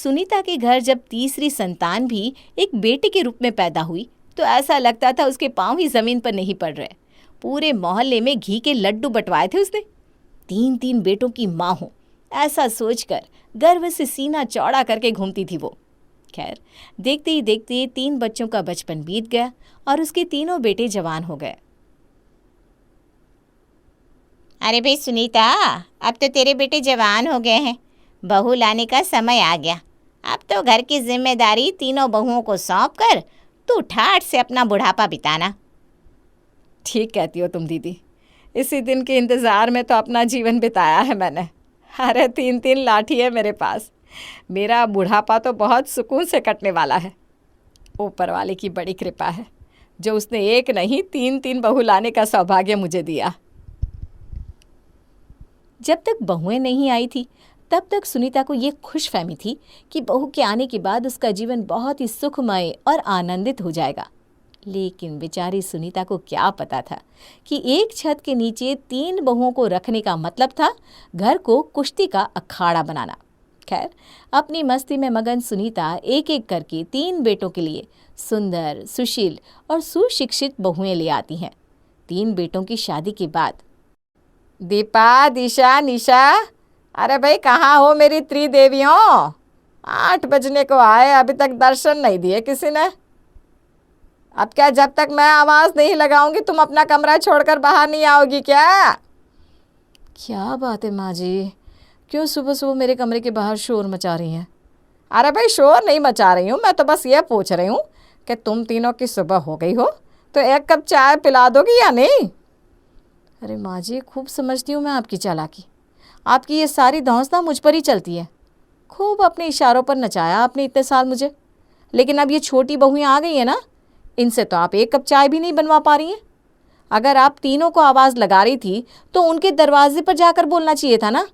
सुनीता के घर जब तीसरी संतान भी एक बेटे के रूप में पैदा हुई तो ऐसा लगता था उसके पांव ही जमीन पर नहीं पड़ रहे। पूरे मोहल्ले में घी के लड्डू बंटवाए थे उसने। 3 बेटों की माँ हो, ऐसा सोचकर गर्व से सीना चौड़ा करके घूमती थी वो। खैर, देखते ही देखते 3 बच्चों का बचपन बीत गया और उसके तीनों बेटे जवान हो गए। अरे भाई सुनीता, अब तो तेरे बेटे जवान हो गए हैं, बहू लाने का समय आ गया। अब तो घर की जिम्मेदारी तीनों बहुओं को सौंप कर तू ठाठ से अपना बुढ़ापा बिताना। ठीक कहती हो तुम दीदी, इसी दिन के इंतज़ार में तो अपना जीवन बिताया है मैंने। अरे 3 लाठी है मेरे पास। मेरा बुढ़ापा तो बहुत सुकून से कटने वाला है। ऊपर वाले की बड़ी कृपा है जो उसने एक नहीं 3 बहू लाने का सौभाग्य मुझे दिया। जब तक बहुएं नहीं आई थी तब तक सुनीता को ये खुशफहमी थी कि बहू के आने के बाद उसका जीवन बहुत ही सुखमय और आनंदित हो जाएगा। लेकिन बेचारी सुनीता को क्या पता था कि एक छत के नीचे 3 बहुओं को रखने का मतलब था घर को कुश्ती का अखाड़ा बनाना। खैर, अपनी मस्ती में मगन सुनीता एक एक करके 3 बेटों के लिए सुंदर, सुशील और सुशिक्षित बहुएं ले आती हैं। 3 बेटों की शादी के बाद दीपा, दिशा, निशा, अरे भाई कहाँ हो मेरी त्रिदेवियों? 8 बजने को आए, अभी तक दर्शन नहीं दिए किसी ने। अब क्या जब तक मैं आवाज़ नहीं लगाऊंगी तुम अपना कमरा छोड़कर बाहर नहीं आओगी क्या? क्या बात है माँ जी, क्यों सुबह सुबह मेरे कमरे के बाहर शोर मचा रही हैं? अरे भाई शोर नहीं मचा रही हूँ, मैं तो बस ये पूछ रही हूँ कि तुम तीनों की सुबह हो गई हो तो 1 कप चाय पिला दोगी या नहीं? अरे माँ जी, खूब समझती हूँ मैं आपकी चालाकी। आपकी ये सारी धौंसना मुझ पर ही चलती है। खूब अपने इशारों पर नचाया आपने इतने साल मुझे, लेकिन अब ये छोटी बहुएं आ गई हैं ना, इनसे तो आप 1 कप चाय भी नहीं बनवा पा रही हैं। अगर आप तीनों को आवाज़ लगा रही थी तो उनके दरवाजे पर जाकर बोलना चाहिए था ना।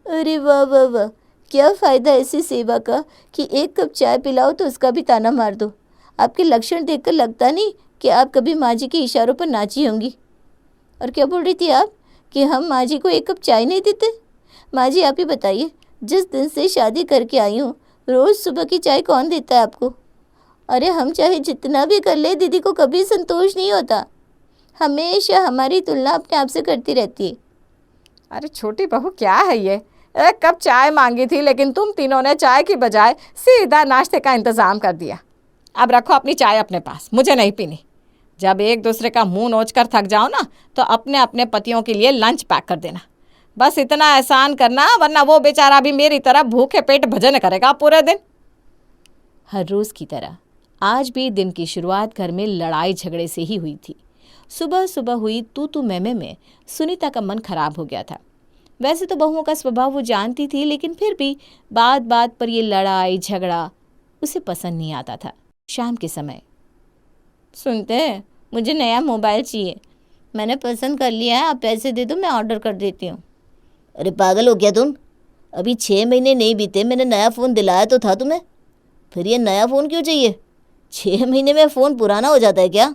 अरे वाह वाह वाह, क्या फ़ायदा ऐसी सेवा का कि 1 कप चाय पिलाओ तो उसका भी ताना मार दो। आपके लक्षण देखकर लगता नहीं कि आप कभी माँ जी के इशारों पर नाची होंगी। और क्या बोल रही थी आप कि हम माँ जी को 1 कप चाय नहीं देते? माँ जी आप ही बताइए, जिस दिन से शादी करके आई हूँ रोज़ सुबह की चाय कौन देता है आपको? अरे हम चाहे जितना भी कर ले, दीदी को कभी संतोष नहीं होता। हमेशा हमारी तुलना अपने आप से करती रहती है। अरे छोटी बहू, क्या है ये? 1 कप चाय मांगी थी लेकिन तुम तीनों ने चाय की बजाय सीधा नाश्ते का इंतज़ाम कर दिया। अब रखो अपनी चाय अपने पास, मुझे नहीं पीनी। जब एक दूसरे का मुंह नोच कर थक जाओ ना तो अपने अपने पतियों के लिए लंच पैक कर देना। बस इतना एहसान करना, वरना वो बेचारा भी मेरी तरह भूखे पेट भजन करेगा पूरे दिन। हर रोज़ की तरह आज भी दिन की शुरुआत घर में लड़ाई झगड़े से ही हुई थी। सुबह सुबह हुई तू मैमे में सुनीता का मन खराब हो गया था। वैसे तो बहुओं का स्वभाव वो जानती थी, लेकिन फिर भी बात बात पर ये लड़ाई झगड़ा उसे पसंद नहीं आता था। शाम के समय, सुनते हैं, मुझे नया मोबाइल चाहिए, मैंने पसंद कर लिया है, आप पैसे दे दो, मैं ऑर्डर कर देती हूँ। अरे पागल हो क्या तुम? अभी 6 महीने नहीं बीते, मैंने नया फ़ोन दिलाया तो था तुम्हें, फिर ये नया फ़ोन क्यों चाहिए? 6 महीने में फ़ोन पुराना हो जाता है क्या?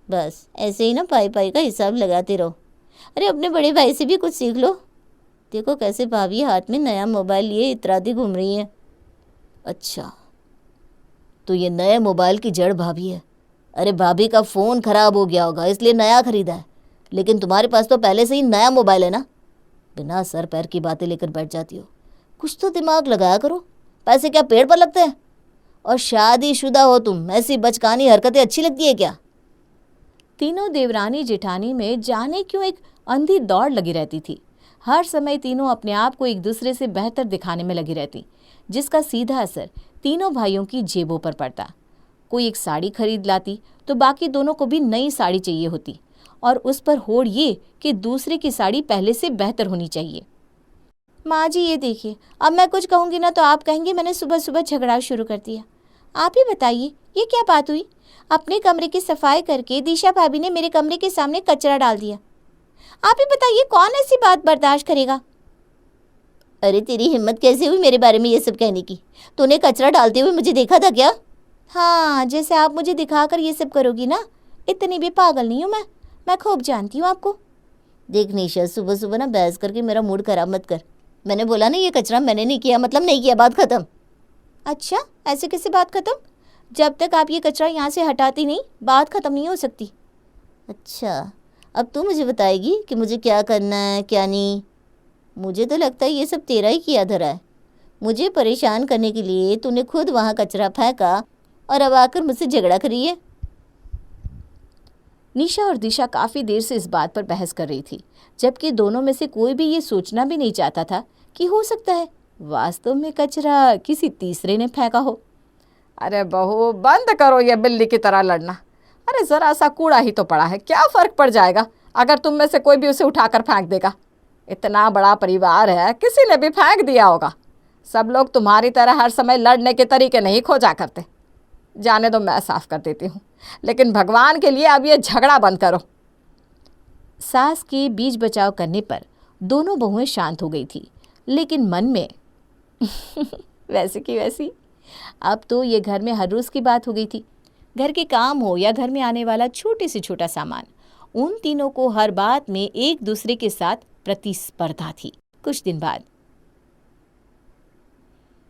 बस ऐसे ही ना पाई पाई का हिसाब लगाते रहो। अरे अपने बड़े भाई से भी कुछ सीख लो। देखो कैसे भाभी हाथ में नया मोबाइल लिए इतराती घूम रही है। अच्छा, तो ये नए मोबाइल की जड़ भाभी है। अरे भाभी का फ़ोन ख़राब हो गया होगा इसलिए नया ख़रीदा है, लेकिन तुम्हारे पास तो पहले से ही नया मोबाइल है ना। बिना सर पैर की बातें लेकर बैठ जाती हो, कुछ तो दिमाग लगाया करो। पैसे क्या पेड़ पर लगते हैं? और शादीशुदा हो तुम, ऐसी बचकानी हरकतें अच्छी लगती है क्या? तीनों देवरानी जेठानी में जाने क्यों एक अंधी दौड़ लगी रहती थी। हर समय तीनों अपने आप को एक दूसरे से बेहतर दिखाने में लगी रहती, जिसका सीधा असर तीनों भाइयों की जेबों पर पड़ता। कोई एक साड़ी खरीद लाती तो बाकी दोनों को भी नई साड़ी चाहिए होती, और उस पर होड़ ये कि दूसरे की साड़ी पहले से बेहतर होनी चाहिए। माँ जी ये देखिए, अब मैं कुछ कहूँगी ना तो आप कहेंगे मैंने सुबह सुबह झगड़ा शुरू कर दिया। आप ही बताइए ये क्या बात हुई? अपने कमरे की सफाई करके दिशा भाभी ने मेरे कमरे के सामने कचरा डाल दिया। आप ही बताइए कौन ऐसी बात बर्दाश्त करेगा? अरे तेरी हिम्मत कैसे हुई मेरे बारे में ये सब कहने की? तूने कचरा डालते हुए मुझे देखा था क्या? हाँ, जैसे आप मुझे दिखाकर ये सब करोगी ना, इतनी भी पागल नहीं हूँ मैं खूब जानती हूँ आपको। देख निशा, सुबह सुबह ना बहस करके मेरा मूड खराब मत कर। मैंने बोला ना ये कचरा मैंने नहीं किया मतलब नहीं किया, बात खत्म। अच्छा, ऐसे कैसे बात खत्म? जब तक आप ये कचरा यहाँ से हटाती नहीं, बात खत्म नहीं हो सकती। अच्छा, अब तू मुझे बताएगी कि मुझे क्या करना है क्या नहीं। मुझे तो लगता है ये सब तेरा ही किया धरा है। मुझे परेशान करने के लिए तूने खुद वहाँ कचरा फेंका और अब आकर मुझसे झगड़ा करी है। निशा और दिशा काफ़ी देर से इस बात पर बहस कर रही थी, जबकि दोनों में से कोई भी ये सोचना भी नहीं चाहता था कि हो सकता है वास्तव में कचरा किसी तीसरे ने फेंका हो। अरे बहू, बंद करो ये बिल्ली की तरह लड़ना। अरे ज़रा सा कूड़ा ही तो पड़ा है, क्या फ़र्क पड़ जाएगा अगर तुम में से कोई भी उसे उठाकर फेंक देगा। इतना बड़ा परिवार है, किसी ने भी फेंक दिया होगा। सब लोग तुम्हारी तरह हर समय लड़ने के तरीके नहीं खोजा करते। जाने दो, मैं साफ़ कर देती हूँ, लेकिन भगवान के लिए अब ये झगड़ा बंद करो। सास के बीच बचाव करने पर दोनों बहुएं शांत हो गई थी, लेकिन मन में वैसे की वैसी। अब तो ये घर में हर रोज़ की बात हो गई थी। घर के काम हो या घर में आने वाला छोटे से छोटा सामान, उन तीनों को हर बात में एक दूसरे के साथ प्रतिस्पर्धा थी। कुछ दिन बाद,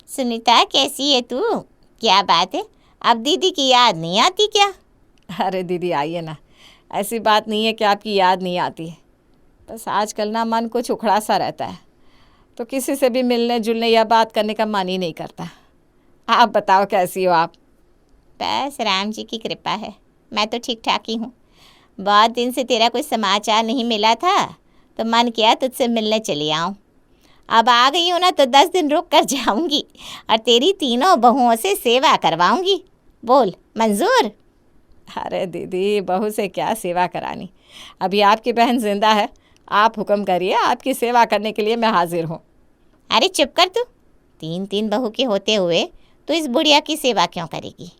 सुनीता कैसी है तू? क्या बात है, अब दीदी की याद नहीं आती क्या? अरे दीदी आइए ना, ऐसी बात नहीं है कि आपकी याद नहीं आती है। बस आजकल ना मन कुछ उखड़ा सा रहता है, तो किसी से भी मिलने जुलने या बात करने का मन ही नहीं करता। आप बताओ कैसी हो आप? बस राम जी की कृपा है, मैं तो ठीक ठाक ही हूँ। बहुत दिन से तेरा कोई समाचार नहीं मिला था, तो मन किया तुझसे मिलने चली आऊँ। अब आ गई हूँ ना, तो 10 दिन रुक कर जाऊँगी और तेरी तीनों बहुओं से सेवा करवाऊँगी। बोल, मंजूर? अरे दीदी, बहू से क्या सेवा करानी, अभी आपकी बहन जिंदा है। आप हुक्म करिए, आपकी सेवा करने के लिए मैं हाजिर हूँ। अरे चुप कर तू। 3 बहू के होते हुए तो इस बुढ़िया की सेवा क्यों करेगी?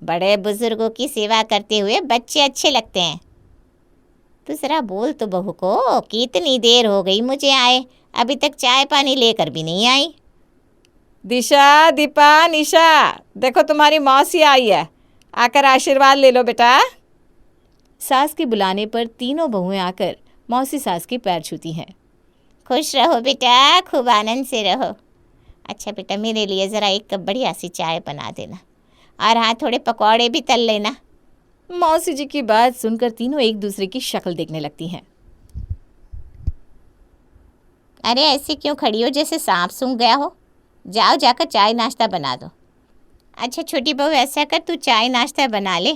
बड़े बुजुर्गों की सेवा करते हुए बच्चे अच्छे लगते हैं। तू ज़रा बोल तो बहू को, कितनी देर हो गई मुझे आए, अभी तक चाय पानी लेकर भी नहीं आई। दिशा, दीपा, निशा, देखो तुम्हारी मौसी आई है, आकर आशीर्वाद ले लो बेटा। सास के बुलाने पर तीनों बहुएं आकर मौसी सास के पैर छूती हैं। खुश रहो बेटा, खूब आनंद से रहो। अच्छा बेटा, मेरे लिए ज़रा एक कप बढ़िया सी चाय बना देना, और हाँ, थोड़े पकौड़े भी तल लेना। मौसी जी की बात सुनकर तीनों एक दूसरे की शक्ल देखने लगती हैं। अरे ऐसे क्यों खड़ी हो जैसे सांप सूंघ गया हो? जाओ जाकर चाय नाश्ता बना दो। अच्छा छोटी बहू, ऐसा कर, तू चाय नाश्ता बना ले।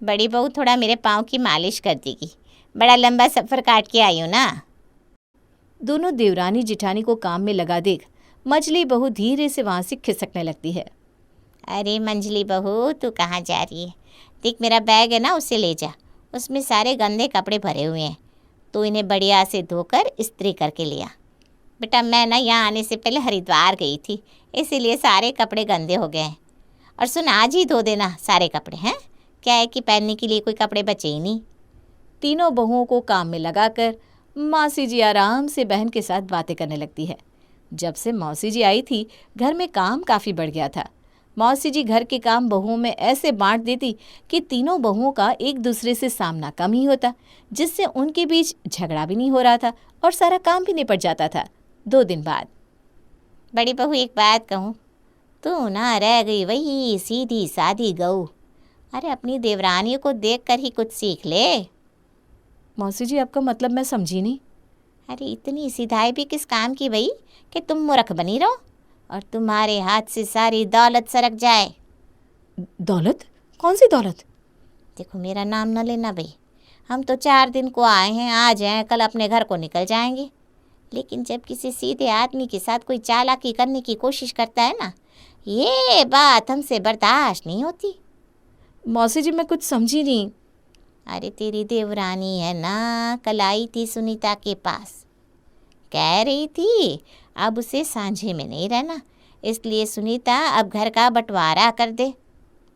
बड़ी बहू थोड़ा मेरे पाँव की मालिश कर देगी, बड़ा लंबा सफ़र काट के आई हूँ ना। दोनों देवरानी जिठानी को काम में लगा देख मछली बहू धीरे से वहाँ से खिसकने लगती है। अरे मंजली बहू, तू कहाँ जा रही है? देख मेरा बैग है ना, उसे ले जा, उसमें सारे गंदे कपड़े भरे हुए हैं, तो इन्हें बढ़िया से धोकर इस्त्री करके लिया। बेटा मैं ना यहाँ आने से पहले हरिद्वार गई थी, इसीलिए सारे कपड़े गंदे हो गए हैं। और सुन, आज ही धो देना सारे कपड़े हैं, क्या है कि पहनने के लिए कोई कपड़े बचे ही नहीं। तीनों बहुओं को काम में लगाकर मौसी जी आराम से बहन के साथ बातें करने लगती है। जब से मौसी जी आई थी, घर में काम काफ़ी बढ़ गया था। मौसी जी घर के काम बहुओं में ऐसे बांट देती कि तीनों बहुओं का एक दूसरे से सामना कम ही होता, जिससे उनके बीच झगड़ा भी नहीं हो रहा था और सारा काम भी निपट जाता था। 2 दिन बाद, बड़ी बहू एक बात कहूँ, तू ना रह गई वही सीधी सादी गऊ। अरे अपनी देवरानियों को देख कर ही कुछ सीख ले। मौसी जी, आपका मतलब मैं समझी नहीं। अरे इतनी सिधाई भी किस काम की भई कि तुम मूर्ख बनी रहो और तुम्हारे हाथ से सारी दौलत सरक जाए। दौलत? कौन सी दौलत? देखो मेरा नाम न लेना भाई, हम तो 4 दिन को आए हैं, आज हैं, कल अपने घर को निकल जाएंगे। लेकिन जब किसी सीधे आदमी के साथ कोई चालाकी करने की कोशिश करता है ना, ये बात हमसे बर्दाश्त नहीं होती। मौसी जी, मैं कुछ समझी नहीं। अरे तेरी देवरानी है ना, कल आई थी सुनीता के पास, कह रही थी अब उसे सांझे में नहीं रहना, इसलिए सुनीता अब घर का बंटवारा कर दे।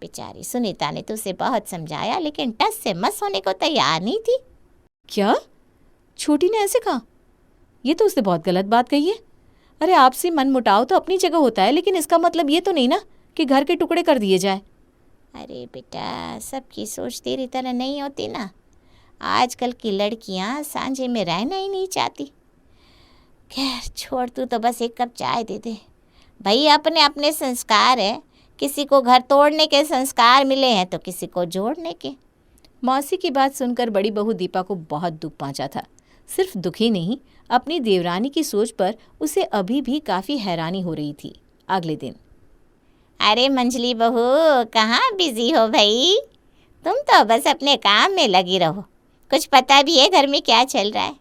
बेचारी सुनीता ने तो उसे बहुत समझाया, लेकिन टस से मस होने को तैयार नहीं थी। क्या? छोटी ने ऐसे कहा? ये तो उसने बहुत गलत बात कही है। अरे आपसी मन मुटाव तो अपनी जगह होता है, लेकिन इसका मतलब ये तो नहीं ना कि घर के टुकड़े कर दिए जाए। अरे बेटा, सबकी सोच तेरी तरह नहीं होती ना। आजकल की लड़कियां सांझे में रहना ही नहीं चाहती। खैर छोड़, तू तो बस एक कप चाय दे दे। भाई अपने अपने संस्कार है, किसी को घर तोड़ने के संस्कार मिले हैं तो किसी को जोड़ने के। मौसी की बात सुनकर बड़ी बहू दीपा को बहुत दुख पहुंचा था। सिर्फ दुख ही नहीं, अपनी देवरानी की सोच पर उसे अभी भी काफ़ी हैरानी हो रही थी। अगले दिन, अरे मंजली बहू, कहाँ बिजी हो भाई? तुम तो बस अपने काम में लगी रहो, कुछ पता भी है घर में क्या चल रहा है?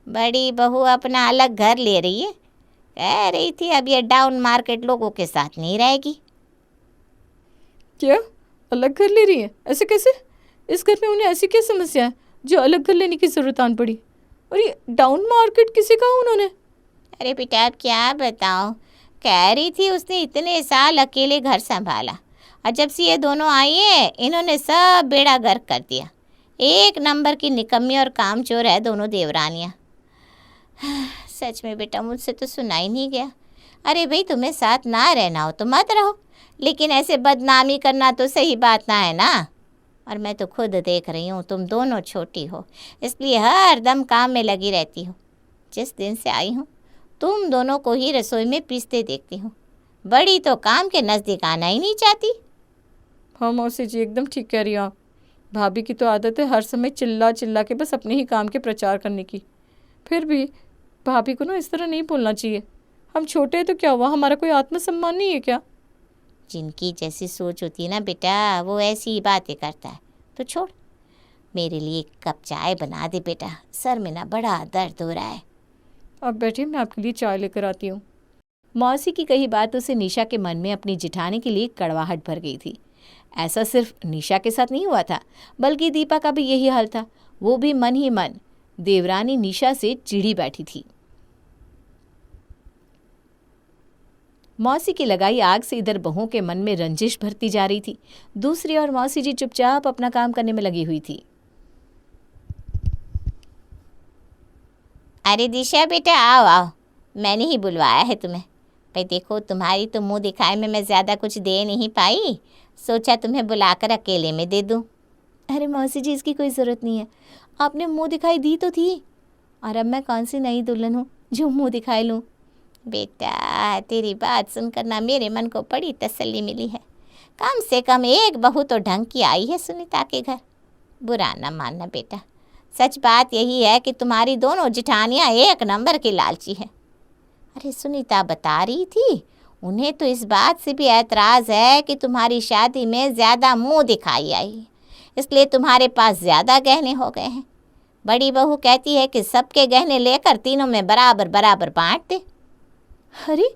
बड़ी बहू अपना अलग घर ले रही है, कह रही थी अब ये डाउन मार्केट लोगों के साथ नहीं रहेगी। क्या अलग घर ले रही है? ऐसे कैसे? इस घर में उन्हें ऐसी क्या समस्या है जो अलग घर लेने की ज़रूरत आन पड़ी? और ये डाउन मार्केट किसे कहा उन्होंने? अरे बेटा अब क्या बताऊँ, कह रही थी उसने इतने साल अकेले घर संभाला और जब से ये दोनों आई है इन्होंने सब बेड़ा गर्क कर दिया। एक नंबर की निकम्मी और कामचोर है दोनों देवरानियाँ। सच में बेटा मुझसे तो सुना ही नहीं गया। अरे भाई तुम्हें साथ ना रहना हो तो मत रहो, लेकिन ऐसे बदनामी करना तो सही बात ना है ना। और मैं तो खुद देख रही हूँ तुम दोनों छोटी हो, इसलिए हर दम काम में लगी रहती हो। जिस दिन से आई हूँ तुम दोनों को ही रसोई में पीसते देखती हूँ, बड़ी तो काम के नज़दीक आना ही नहीं चाहती। हाँ मौसी जी, एकदम ठीक कह रही हो आप। भाभी की तो आदत है हर समय चिल्ला चिल्ला के बस अपने ही काम के प्रचार करने की। फिर भी भाभी को ना इस तरह नहीं बोलना चाहिए। हम छोटे हैं तो क्या हुआ, हमारा कोई आत्मसम्मान नहीं है क्या? जिनकी जैसी सोच होती है ना बेटा, वो ऐसी ही बातें करता है। तो छोड़, मेरे लिए एक कप चाय बना दे बेटा, सर में ना बड़ा दर्द हो रहा है। अब बैठिए, मैं आपके लिए चाय लेकर आती हूँ। मौसी की कही बातों से निशा के मन में अपनी जिठानी के लिए कड़वाहट भर गई थी। ऐसा सिर्फ निशा के साथ नहीं हुआ था, बल्कि दीपा का भी यही हाल था। वो भी मन ही मन देवरानी निशा से चिढ़ी बैठी थी। मौसी की लगाई आग से इधर बहू के मन में रंजिश भरती जा रही थी, दूसरी ओर मौसी जी चुपचाप अपना काम करने में लगी हुई थी। अरे दिशा बेटा आओ आओ, मैंने ही बुलवाया है तुम्हें। भाई देखो तुम्हारी तो मुंह दिखाए में मैं ज़्यादा कुछ दे नहीं पाई, सोचा तुम्हें बुलाकर अकेले में दे दूं। अरे मौसी जी, इसकी कोई ज़रूरत नहीं है, आपने मुंह दिखाई दी तो थी। और अब मैं कौन सी नई दुल्हन हूँ जो मुंह दिखाई लूँ? बेटा तेरी बात सुनकर ना मेरे मन को बड़ी तसल्ली मिली है। कम से कम एक बहू तो ढंग की आई है सुनीता के घर। बुरा ना मानना बेटा, सच बात यही है कि तुम्हारी दोनों जिठानियाँ एक नंबर की लालची है। अरे सुनीता बता रही थी उन्हें तो इस बात से भी ऐतराज़ है कि तुम्हारी शादी में ज़्यादा मुंह दिखाई आई है, इसलिए तुम्हारे पास ज़्यादा गहने हो गए हैं। बड़ी बहू कहती है कि सबके गहने लेकर तीनों में बराबर बराबर बांट दे। अरे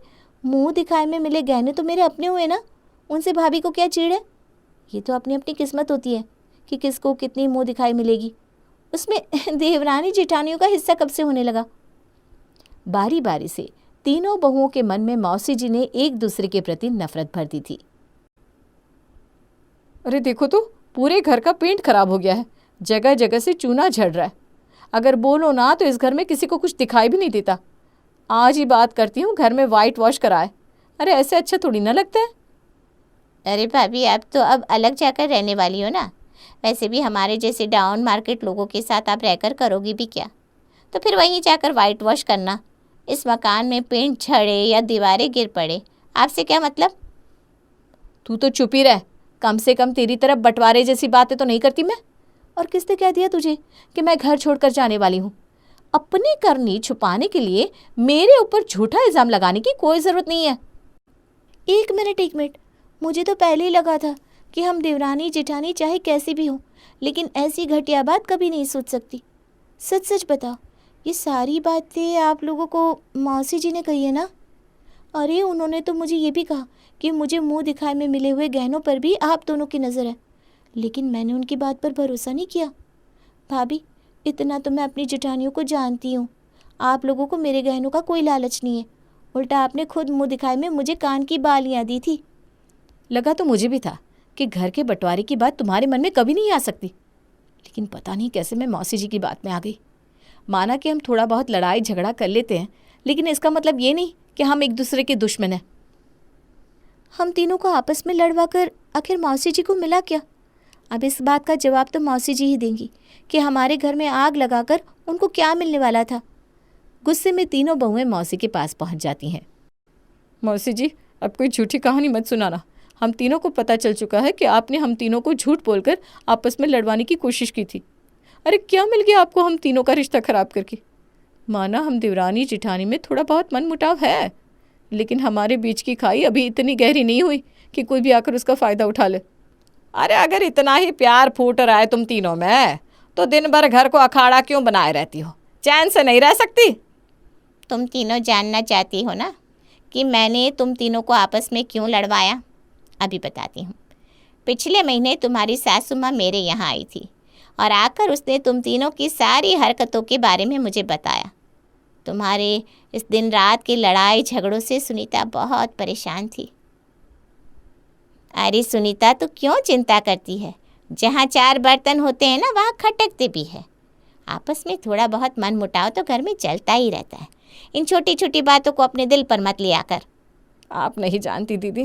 मुंह दिखाए में मिले गहने तो मेरे अपने हुए ना, उनसे भाभी को क्या चिढ़ है? ये तो अपनी अपनी किस्मत होती है कि किसको कितनी मुंह दिखाई मिलेगी। उसमें देवरानी जेठानियों का हिस्सा कब से होने लगा? बारी बारी से तीनों बहुओं के मन में मौसी जी ने एक दूसरे के प्रति नफरत भर दी थी। अरे देखो तो, पूरे घर का पेंट खराब हो गया है, जगह जगह से चूना झड़ रहा है। अगर बोलो ना तो इस घर में किसी को कुछ दिखाई भी नहीं देता। आज ही बात करती हूँ घर में वाइट वॉश कराए। अरे ऐसे अच्छा थोड़ी ना लगता है। अरे भाभी आप तो अब अलग जाकर रहने वाली हो ना, वैसे भी हमारे जैसे डाउन मार्केट लोगों के साथ आप रहकर करोगी भी क्या? तो फिर वहीं जाकर वाइट वॉश करना। इस मकान में पेंट झड़े या दीवारें गिर पड़े, आपसे क्या मतलब? तू तो चुप ही रह, कम से कम तेरी तरफ बंटवारे जैसी बातें तो नहीं करती मैं। और किसने कह दिया तुझे कि मैं घर छोड़कर जाने वाली हूँ? अपनी करनी छुपाने के लिए मेरे ऊपर झूठा इल्ज़ाम लगाने की कोई ज़रूरत नहीं है। एक मिनट, मुझे तो पहले ही लगा था कि हम देवरानी जेठानी चाहे कैसी भी हो, लेकिन ऐसी घटिया बात कभी नहीं सोच सकती। सच सच बताओ, ये सारी बातें आप लोगों को मौसी जी ने कही है ना? अरे उन्होंने तो मुझे ये भी कहा कि मुझे मुंह दिखाए में मिले हुए गहनों पर भी आप दोनों की नज़र है, लेकिन मैंने उनकी बात पर भरोसा नहीं किया। भाभी इतना तो मैं अपनी जेठानियों को जानती हूँ, आप लोगों को मेरे गहनों का कोई लालच नहीं है। उल्टा आपने खुद मुंह दिखाए में मुझे कान की बालियाँ दी थी। लगा तो मुझे भी था कि घर के बंटवारे की बात तुम्हारे मन में कभी नहीं आ सकती, लेकिन पता नहीं कैसे मैं मौसी जी की बात में आ गई। माना कि हम थोड़ा बहुत लड़ाई झगड़ा कर लेते हैं, लेकिन इसका मतलब ये नहीं कि हम एक दूसरे के दुश्मन हैं। हम तीनों को आपस में लड़वा कर आखिर मौसी जी को मिला क्या? अब इस बात का जवाब तो मौसी जी ही देंगी कि हमारे घर में आग लगाकर उनको क्या मिलने वाला था। गुस्से में तीनों बहुएं मौसी के पास पहुंच जाती हैं। मौसी जी, अब कोई झूठी कहानी मत सुनाना। हम तीनों को पता चल चुका है कि आपने हम तीनों को झूठ बोलकर आपस में लड़वाने की कोशिश की थी। अरे क्या मिल गया आपको हम तीनों का रिश्ता खराब करके? माना हम देवरानी जिठानी में थोड़ा बहुत मनमुटाव है, लेकिन हमारे बीच की खाई अभी इतनी गहरी नहीं हुई कि कोई भी आकर उसका फ़ायदा उठा ले। अरे अगर इतना ही प्यार फूट रहा है तुम तीनों में, तो दिन भर घर को अखाड़ा क्यों बनाए रहती हो? चैन से नहीं रह सकती? तुम तीनों जानना चाहती हो ना कि मैंने तुम तीनों को आपस में क्यों लड़वाया? अभी बताती हूँ। पिछले महीने तुम्हारी सासू माँ मेरे यहाँ आई थी और आकर उसने तुम तीनों की सारी हरकतों के बारे में मुझे बताया। तुम्हारे इस दिन रात के लड़ाई झगड़ों से सुनीता बहुत परेशान थी। अरे सुनीता, तो क्यों चिंता करती है? जहाँ 4 बर्तन होते हैं ना, वहाँ खटकते भी है। आपस में थोड़ा बहुत मनमुटाव तो घर में चलता ही रहता है। इन छोटी छोटी बातों को अपने दिल पर मत लिया कर। आप नहीं जानती दीदी,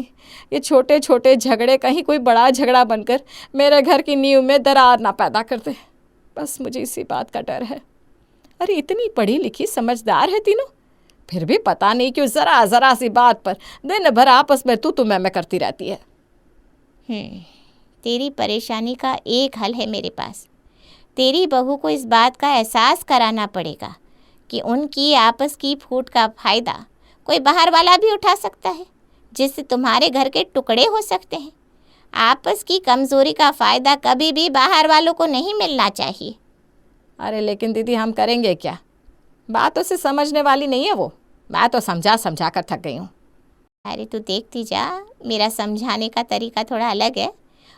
ये छोटे छोटे झगड़े कहीं कोई बड़ा झगड़ा बनकर मेरे घर की नींव में दरार ना पैदा कर दे। बस मुझे इसी बात का डर है। अरे इतनी पढ़ी लिखी समझदार है तीनों, फिर भी पता नहीं क्यों ज़रा ज़रा सी बात पर दिन भर आपस में तू मैं करती रहती है। तेरी परेशानी का एक हल है मेरे पास। तेरी बहू को इस बात का एहसास कराना पड़ेगा कि उनकी आपस की फूट का फ़ायदा कोई बाहर वाला भी उठा सकता है, जिससे तुम्हारे घर के टुकड़े हो सकते हैं। आपस की कमज़ोरी का फ़ायदा कभी भी बाहर वालों को नहीं मिलना चाहिए। अरे लेकिन दीदी हम करेंगे क्या? बातों से समझने वाली नहीं है वो। मैं तो समझा समझा कर थक गई हूँ। अरे तू देखती जा, मेरा समझाने का तरीका थोड़ा अलग है,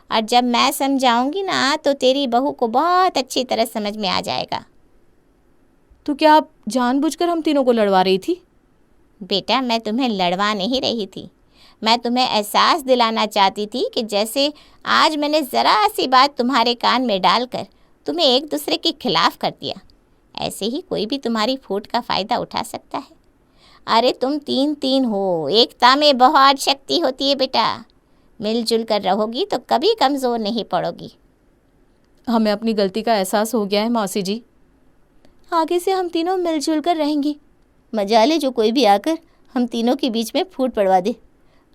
और जब मैं समझाऊंगी ना तो तेरी बहू को बहुत अच्छी तरह समझ में आ जाएगा। तो क्या आप जानबूझकर हम तीनों को लड़वा रही थी? बेटा, मैं तुम्हें लड़वा नहीं रही थी। मैं तुम्हें एहसास दिलाना चाहती थी कि जैसे आज मैंने ज़रा सी बात तुम्हारे कान में डालकर तुम्हें एक दूसरे के खिलाफ कर दिया, ऐसे ही कोई भी तुम्हारी फूट का फ़ायदा उठा सकता है। अरे तुम 3 हो, एकता में बहुत शक्ति होती है बेटा। मिलजुल कर रहोगी तो कभी कमज़ोर नहीं पड़ोगी। हमें अपनी गलती का एहसास हो गया है मौसी जी। आगे से हम तीनों मिलजुल कर रहेंगी। मजा ले जो कोई भी आकर हम तीनों के बीच में फूट पड़वा दे।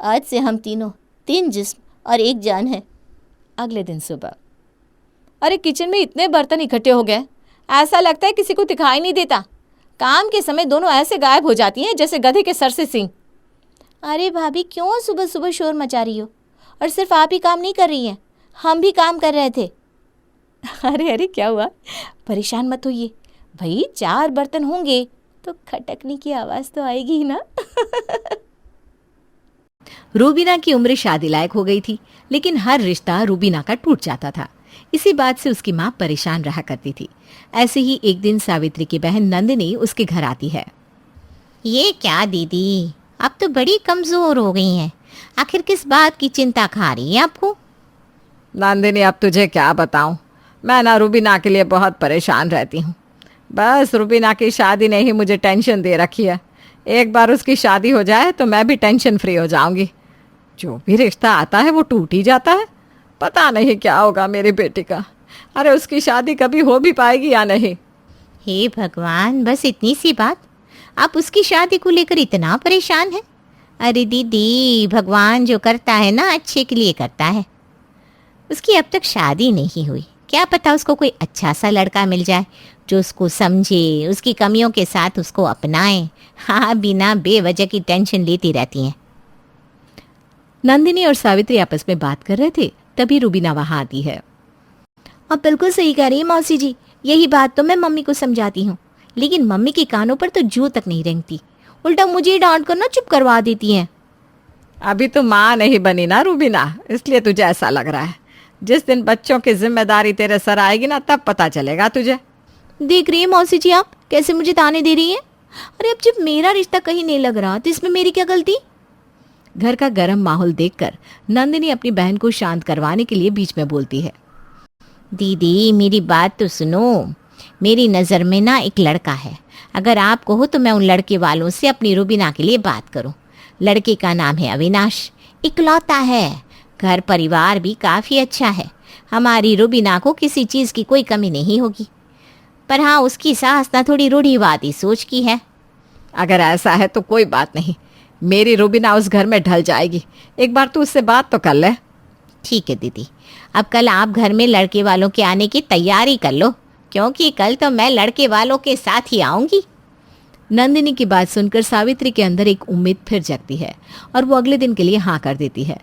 आज से हम तीनों 3 जिस्म और 1 जान है। अगले दिन सुबह, अरे किचन में इतने बर्तन इकट्ठे हो गए, ऐसा लगता है किसी को दिखाई नहीं देता। काम के समय दोनों ऐसे गायब हो जाती हैं जैसे गधे के सर से सींग। अरे भाभी, क्यों सुबह सुबह शोर मचा रही हो? और सिर्फ आप ही काम नहीं कर रही हैं, हम भी काम कर रहे थे। अरे अरे क्या हुआ? परेशान मत होइए भाई, 4 बर्तन होंगे तो खटकने की आवाज़ तो आएगी ही ना। रूबीना की उम्र शादी लायक हो गई थी, लेकिन हर रिश्ता रूबीना का टूट जाता था। इसी बात से उसकी माँ परेशान रहा करती थी। ऐसे ही एक दिन सावित्री की बहन नंदिनी उसके घर आती है। ये क्या दीदी, अब तो बड़ी कमज़ोर हो गई हैं। आखिर किस बात की चिंता खा रही है आपको? नंदिनी, अब तुझे क्या बताऊं, मैं ना रूबीना के लिए बहुत परेशान रहती हूँ। बस रूबीना की शादी ने ही मुझे टेंशन दे रखी है। एक बार उसकी शादी हो जाए तो मैं भी टेंशन फ्री हो जाऊंगी। जो भी रिश्ता आता है वो टूट ही जाता है। पता नहीं क्या होगा मेरी बेटी का। अरे उसकी शादी कभी हो भी पाएगी या नहीं? हे भगवान, बस इतनी सी बात, आप उसकी शादी को लेकर इतना परेशान हैं? अरे दीदी, भगवान जो करता है ना अच्छे के लिए करता है। उसकी अब तक शादी नहीं हुई, क्या पता उसको कोई अच्छा सा लड़का मिल जाए जो उसको समझे, उसकी कमियों के साथ उसको अपनाए। हाँ, बिना बेवजह की टेंशन लेती रहती हैं। नंदिनी और सावित्री आपस में बात कर रहे थे, तभी रूबीना वहां आती है। अब बिल्कुल सही कह रही है मौसी जी, यही बात तो मैं मम्मी को समझाती हूँ, लेकिन मम्मी के कानों पर तो जू तक नहीं रेंगती, उल्टा मुझे डांट कर ना चुप करवा देती हैं। अभी तो माँ नहीं बनी ना रूबीना, इसलिए तुझे ऐसा लग रहा है। जिस दिन बच्चों की जिम्मेदारी तेरे सर आएगी ना, तब पता चलेगा तुझे। देख रही है मौसी जी आप कैसे मुझे ताने दे रही हैं? अरे अब जब मेरा रिश्ता कहीं नहीं लग रहा तो इसमें मेरी क्या गलती? घर का गर्म माहौल देखकर नंदिनी अपनी बहन को शांत करवाने के लिए बीच में बोलती है। दीदी, मेरी बात तो सुनो। मेरी नज़र में ना एक लड़का है। अगर आप कहो तो मैं उन लड़के वालों से अपनी रूबीना के लिए बात करूं। लड़के का नाम है अविनाश, इकलौता है, घर परिवार भी काफ़ी अच्छा है। हमारी रूबीना को किसी चीज़ की कोई कमी नहीं होगी। पर हाँ, उसकी सास ना थोड़ी रूढ़िवादी सोच की है। अगर ऐसा है तो कोई बात नहीं, मेरी रूबीना उस घर में ढल जाएगी। एक बार तू उससे बात तो कर ले। ठीक है दीदी, अब कल आप घर में लड़के वालों के आने की तैयारी कर लो, क्योंकि कल तो मैं लड़के वालों के साथ ही आऊँगी। नंदिनी की बात सुनकर सावित्री के अंदर एक उम्मीद फिर जगती है और वो अगले दिन के लिए हाँ कर देती है।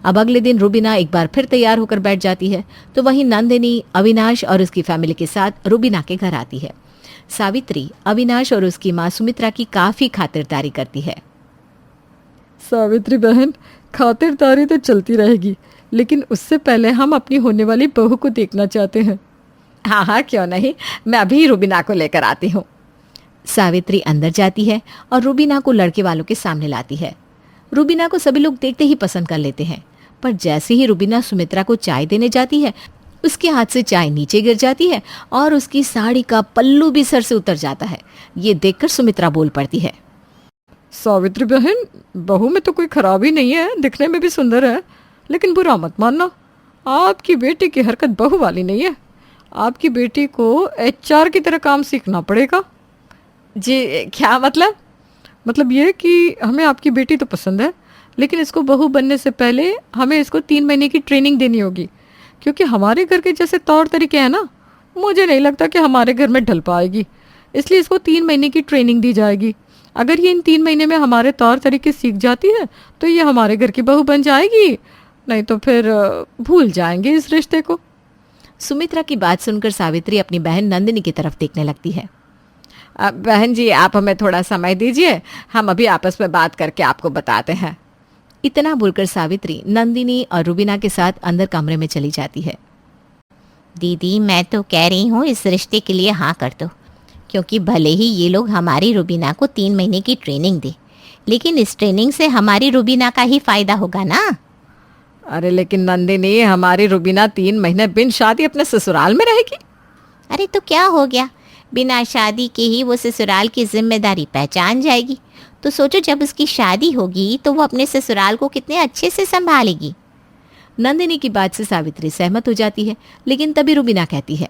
अब अगले दिन रूबीना एक बार फिर तैयार होकर बैठ जाती है तो वहीं नंदिनी अविनाश और उसकी फैमिली के साथ रूबीना के घर आती है। सावित्री अविनाश और उसकी माँ सुमित्रा की काफी खातिरदारी करती है। सावित्री बहन, खातिरदारी तो चलती रहेगी, लेकिन उससे पहले हम अपनी होने वाली बहू को देखना चाहते हैं। हाँ हाँ, क्यों नहीं, मैं अभी रूबीना को लेकर आती हूँ। सावित्री अंदर जाती है और रूबीना को लड़के वालों के सामने लाती है। रूबीना को सभी लोग देखते ही पसंद कर लेते हैं, पर जैसे ही रूबीना सुमित्रा को चाय देने जाती है, उसके हाथ से चाय नीचे गिर जाती है और उसकी साड़ी का पल्लू भी सर से उतर जाता है। ये देखकर सुमित्रा बोल पड़ती है। सावित्री बहन, बहू में तो कोई खराबी नहीं है, दिखने में भी सुंदर है, लेकिन बुरा मत मानना, आपकी बेटी की हरकत बहू वाली नहीं है। आपकी बेटी को HR की तरह काम सीखना पड़ेगा। जी क्या मतलब? मतलब ये कि हमें आपकी बेटी तो पसंद है, लेकिन इसको बहू बनने से पहले हमें इसको 3 महीने की ट्रेनिंग देनी होगी, क्योंकि हमारे घर के जैसे तौर तरीके हैं ना, मुझे नहीं लगता कि हमारे घर में ढल पाएगी। इसलिए इसको 3 महीने की ट्रेनिंग दी जाएगी। अगर ये इन 3 महीने में हमारे तौर तरीके सीख जाती है तो ये हमारे घर की बहू बन जाएगी, नहीं तो फिर भूल जाएंगे इस रिश्ते को। सुमित्रा की बात सुनकर सावित्री अपनी बहन नंदिनी की तरफ देखने लगती है। बहन जी, आप हमें थोड़ा समय दीजिए, हम अभी आपस में बात करके आपको बताते हैं। इतना बोलकर सावित्री नंदिनी और रूबीना के साथ अंदर कमरे में चली जाती है। दीदी, मैं तो कह रही हूँ इस रिश्ते के लिए हाँ कर दो, क्योंकि भले ही ये लोग हमारी रूबीना को 3 महीने की ट्रेनिंग दे, लेकिन इस ट्रेनिंग से हमारी रूबीना का ही फायदा होगा ना। अरे लेकिन नंदिनी, हमारी रूबीना 3 महीने बिन शादी अपने ससुराल में रहेगी। अरे तो क्या हो गया, बिना शादी के ही वो ससुराल की जिम्मेदारी पहचान जाएगी। तो सोचो, जब उसकी शादी होगी तो वो अपने ससुराल को कितने अच्छे से संभालेगी। नंदिनी की बात से सावित्री सहमत हो जाती है, लेकिन तभी रूबीना कहती है,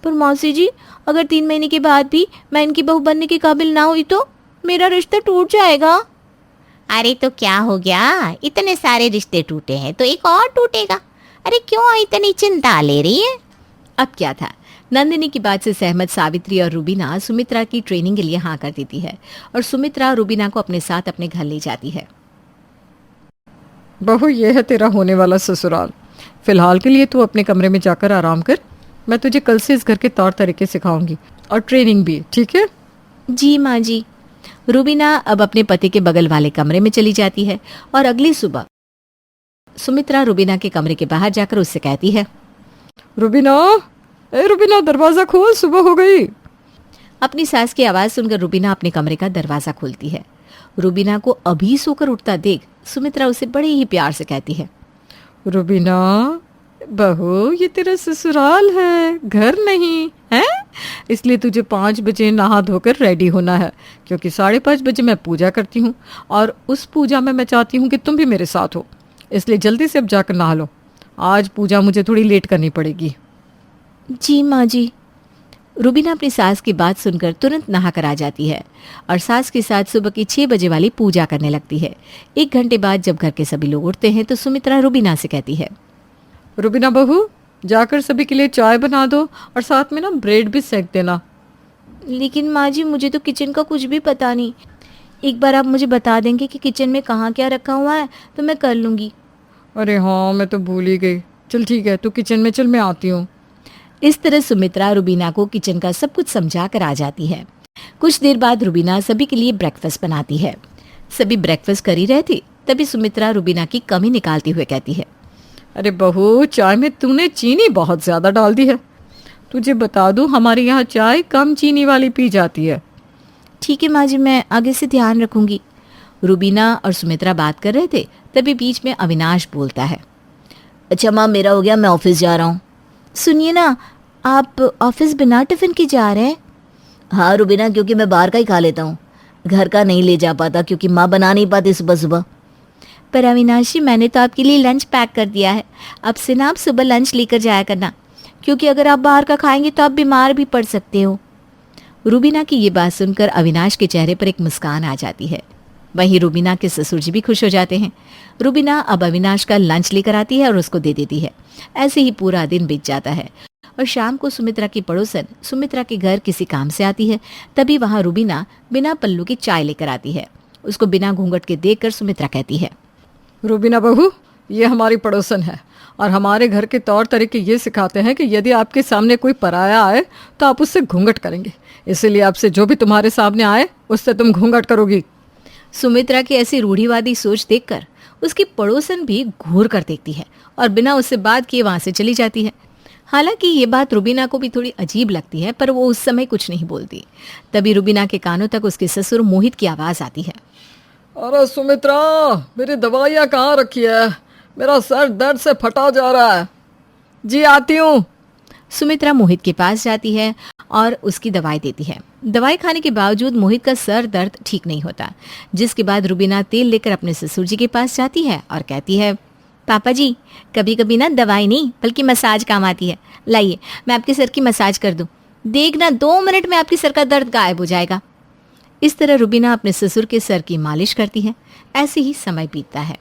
पर मौसी जी, अगर 3 महीने के बाद भी मैं इनकी बहू बनने के काबिल ना हुई तो मेरा रिश्ता टूट जाएगा। अरे तो क्या हो गया, इतने सारे रिश्ते टूटे हैं तो एक और टूटेगा। अरे क्यों इतनी चिंता ले रही है? अब क्या था, नंदिनी की बात से सहमत सावित्री और रूबीना सुमित्रा की ट्रेनिंग के लिए हाँ कर देती है और सुमित्रा रूबीना को अपने साथ अपने घर ले जाती है। बहू, ये है तेरा होने वाला ससुराल। फिलहाल के लिए तू अपने कमरे में जाकर आराम कर, मैं तुझे कल से इस घर के तौर तरीके सिखाऊंगी और ट्रेनिंग भी, ठीक है? जी माँ जी। रूबीना अब अपने पति के बगल वाले कमरे में चली जाती है और अगली सुबह सुमित्रा रूबीना के कमरे के बाहर जाकर उससे कहती है, रूबीना, रूबीना, दरवाजा खोल, सुबह हो गई। अपनी सास की आवाज़ सुनकर रूबीना अपने कमरे का दरवाज़ा खोलती है। रूबीना को अभी सोकर उठता देख सुमित्रा उसे बड़े ही प्यार से कहती है, रूबीना बहू, ये तेरा ससुराल है, घर नहीं है, इसलिए तुझे 5 बजे नहा धोकर रेडी होना है, क्योंकि 5:30 बजे मैं पूजा करती हूँ और उस पूजा में मैं चाहती हूँ कि तुम भी मेरे साथ हो, इसलिए जल्दी से अब जाकर नहा लो। आज पूजा मुझे थोड़ी लेट करनी पड़ेगी। जी माँ जी। रूबीना अपनी सास की बात सुनकर तुरंत नहा कर आ जाती है और सास के साथ सुबह की 6 बजे वाली पूजा करने लगती है। 1 घंटे बाद जब घर के सभी लोग उठते हैं तो सुमित्रा रूबीना से कहती है, रूबीना बहू, जाकर सभी के लिए चाय बना दो और साथ में ना ब्रेड भी सेक देना। लेकिन माँ जी, मुझे तो किचन का कुछ भी पता नहीं। एक बार आप मुझे बता देंगे कि किचन में कहाँ क्या रखा हुआ है तो मैं कर लूँगी। अरे हाँ, मैं तो भूल ही गई। चल ठीक है, तू किचन में चल, मैं आती हूँ। इस तरह सुमित्रा रूबीना को किचन का सब कुछ समझा कर आ जाती है। कुछ देर बाद रूबीना सभी के लिए ब्रेकफास्ट बनाती है। सभी ब्रेकफास्ट कर ही रहे थे, तभी सुमित्रा रूबीना की कमी निकालते हुए कहती है, अरे बहू, चाय में तूने चीनी बहुत ज़्यादा डाल दी है। तुझे बता दूँ, हमारे यहाँ चाय कम चीनी वाली पी जाती है। ठीक है माँ जी, मैं आगे से ध्यान रखूंगी। रूबीना और सुमित्रा बात कर रहे थे, तभी बीच में अविनाश बोलता है, अच्छा माँ, मेरा हो गया, मैं ऑफिस जा रहा हूँ। सुनिए ना, आप ऑफिस बिना टिफिन के जा रहे हैं? हाँ रूबीना, क्योंकि मैं बाहर का ही खा लेता हूँ, घर का नहीं ले जा पाता, क्योंकि माँ बना नहीं पाती सुबह सुबह। पर अविनाश जी, मैंने तो आपके लिए लंच पैक कर दिया है। अब से ना आप सुबह लंच लेकर जाया करना, क्योंकि अगर आप बाहर का खाएंगे तो आप बीमार भी पड़ सकते हो। रूबीना की ये बात सुनकर अविनाश के चेहरे पर एक मुस्कान आ जाती है। वहीं रूबीना के ससुर जी भी खुश हो जाते हैं। रूबीना अब अविनाश का लंच लेकर आती है और उसको दे देती है। ऐसे ही पूरा दिन बीत जाता है और शाम को सुमित्रा की पड़ोसन सुमित्रा के घर किसी काम से आती है। तभी वहां रूबीना बिना पल्लू की चाय लेकर आती है। उसको बिना घूंघट के देखकर सुमित्रा कहती है, रूबीना बहू, ये हमारी पड़ोसन है और हमारे घर के तौर तरीके ये सिखाते हैं कि यदि आपके सामने कोई पराया आए तो आप उससे घूंघट करेंगे। इसीलिए आपसे जो भी तुम्हारे सामने आए उससे तुम घूंघट करोगी। सुमित्रा की ऐसी रूढ़िवादी सोच देखकर उसकी पड़ोसन भी घूर कर देखती है और बिना उससे बात किए वहां से चली जाती है। हालांकि ये बात रूबीना को भी थोड़ी अजीब लगती है, पर वो उस समय कुछ नहीं बोलती। तभी रूबीना के कानों तक उसके ससुर मोहित की आवाज़ आती है। अरे सुमित्रा, मेरी दवाइयाँ कहाँ रखी है? मेरा सर दर्द से फटा जा रहा है। जी आती हूँ। सुमित्रा मोहित के पास जाती है और उसकी दवाई देती है। दवाई खाने के बावजूद मोहित का सर दर्द ठीक नहीं होता, जिसके बाद रूबीना तेल लेकर अपने ससुर जी के पास जाती है और कहती है, पापा जी, कभी कभी ना दवाई नहीं बल्कि मसाज काम आती है। लाइए, मैं आपके सर की मसाज कर दूं। देखना 2 मिनट में आपके सर का दर्द गायब हो जाएगा। इस तरह रूबीना अपने ससुर के सर की मालिश करती है। ऐसे ही समय बीतता है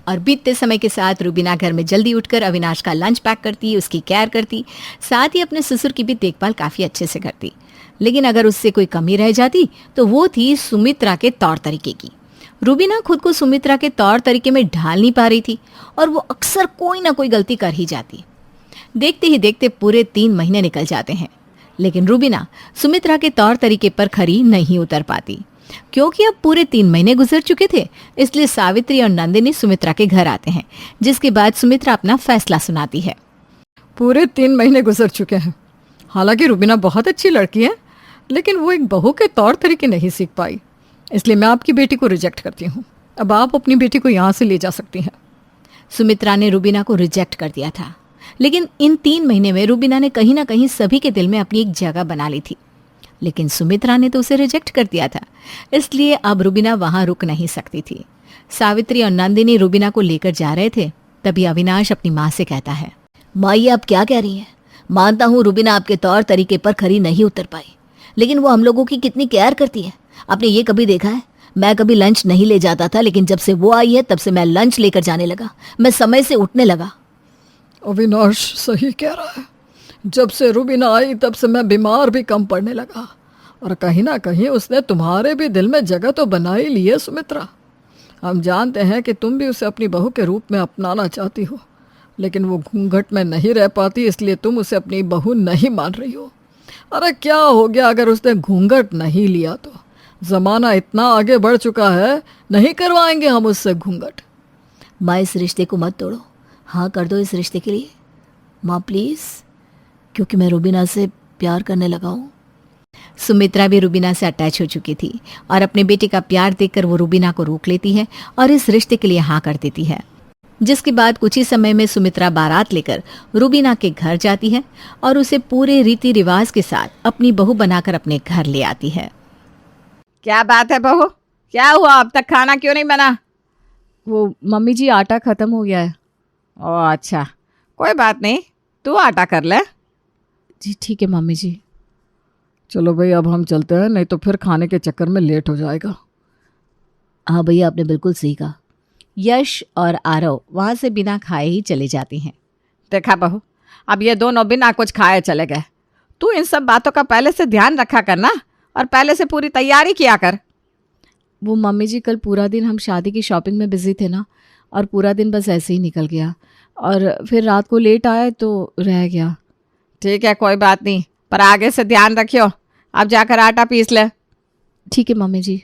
और बीतते समय के साथ रूबीना घर में जल्दी उठकर अविनाश का लंच पैक करती, उसकी केयर करती, साथ ही अपने ससुर की भी देखभाल काफ़ी अच्छे से करती। लेकिन अगर उससे कोई कमी रह जाती तो वो थी सुमित्रा के तौर तरीके की। रूबीना खुद को सुमित्रा के तौर तरीके में ढाल नहीं पा रही थी और वो अक्सर कोई ना कोई गलती कर ही जाती। देखते ही देखते पूरे 3 महीने निकल जाते हैं, लेकिन रूबीना सुमित्रा के तौर तरीके पर खरी नहीं उतर पाती। क्योंकि अब पूरे 3 महीने गुजर चुके थे, इसलिए सावित्री और नंदिनी सुमित्रा के घर आते हैं, जिसके बाद सुमित्रा अपना फैसला सुनाती है। पूरे 3 महीने गुजर चुके हैं। हालांकि रूबीना बहुत अच्छी लड़की है, लेकिन वो एक बहू के तौर तरीके नहीं सीख पाई, इसलिए मैं आपकी बेटी को रिजेक्ट करती हूँ। अब आप अपनी बेटी को यहाँ से ले जा सकती हैं। सुमित्रा ने रूबीना को रिजेक्ट कर दिया था, लेकिन इन 3 महीने में रूबीना ने कहीं ना कहीं सभी के दिल में अपनी एक जगह बना ली थी। लेकिन सुमित्रा ने तो उसे रिजेक्ट कर दिया था, इसलिए अब रूबीना वहां रुक नहीं सकती थी। सावित्री और नंदिनी रूबीना को लेकर जा रहे थे, तभी अविनाश अपनी माँ से कहता है, माँ, ये आप क्या कह रही हैं? मानता हूँ रूबीना आपके तौर तरीके पर खरी नहीं उतर पाई, लेकिन वो हम लोगों की कितनी केयर करती है। आपने ये कभी देखा है? मैं कभी लंच नहीं ले जाता था, लेकिन जब से वो आई है तब से मैं लंच लेकर जाने लगा। मैं समय से उठने लगा। अविनाश सही कह रहा है। जब से रूबीना आई तब से मैं बीमार भी कम पड़ने लगा, और कहीं ना कहीं उसने तुम्हारे भी दिल में जगह तो बना ही ली है सुमित्रा। हम जानते हैं कि तुम भी उसे अपनी बहू के रूप में अपनाना चाहती हो, लेकिन वो घूंघट में नहीं रह पाती, इसलिए तुम उसे अपनी बहू नहीं मान रही हो। अरे क्या हो गया अगर उसने घूंघट नहीं लिया तो? ज़माना इतना आगे बढ़ चुका है, नहीं करवाएंगे हम उससे घूंघट। माँ, इस रिश्ते को मत तोड़ो। हाँ कर दो इस रिश्ते के लिए माँ, प्लीज़, क्योंकि मैं रूबीना से प्यार करने लगा हूँ। सुमित्रा भी रूबीना से अटैच हो चुकी थी और अपने बेटे का प्यार देखकर वो रूबीना को रोक लेती है और इस रिश्ते के लिए हाँ कर देती है। जिसके बाद कुछ ही समय में सुमित्रा बारात लेकर रूबीना के घर जाती है और उसे पूरे रीति रिवाज के साथ अपनी बहू बनाकर अपने घर ले आती है। क्या बात है बहू, क्या हुआ? अब तक खाना क्यों नहीं बना? वो मम्मी जी, आटा ख़त्म हो गया है। ओह अच्छा, कोई बात नहीं, तू आटा कर ले। जी ठीक है मम्मी जी। चलो भाई, अब हम चलते हैं, नहीं तो फिर खाने के चक्कर में लेट हो जाएगा। हाँ भैया, आपने बिल्कुल सही कहा। यश और आरव वहाँ से बिना खाए ही चले जाते हैं। देखा बहू, अब ये दोनों बिना कुछ खाए चले गए। तू इन सब बातों का पहले से ध्यान रखा करना और पहले से पूरी तैयारी किया कर। वो मम्मी जी, कल पूरा दिन हम शादी की शॉपिंग में बिजी थे ना, और पूरा दिन बस ऐसे ही निकल गया, और फिर रात को लेट आए तो रह गया। ठीक है, कोई बात नहीं, पर आगे से ध्यान रखियो। अब जाकर आटा पीस ले। ठीक है मम्मी जी।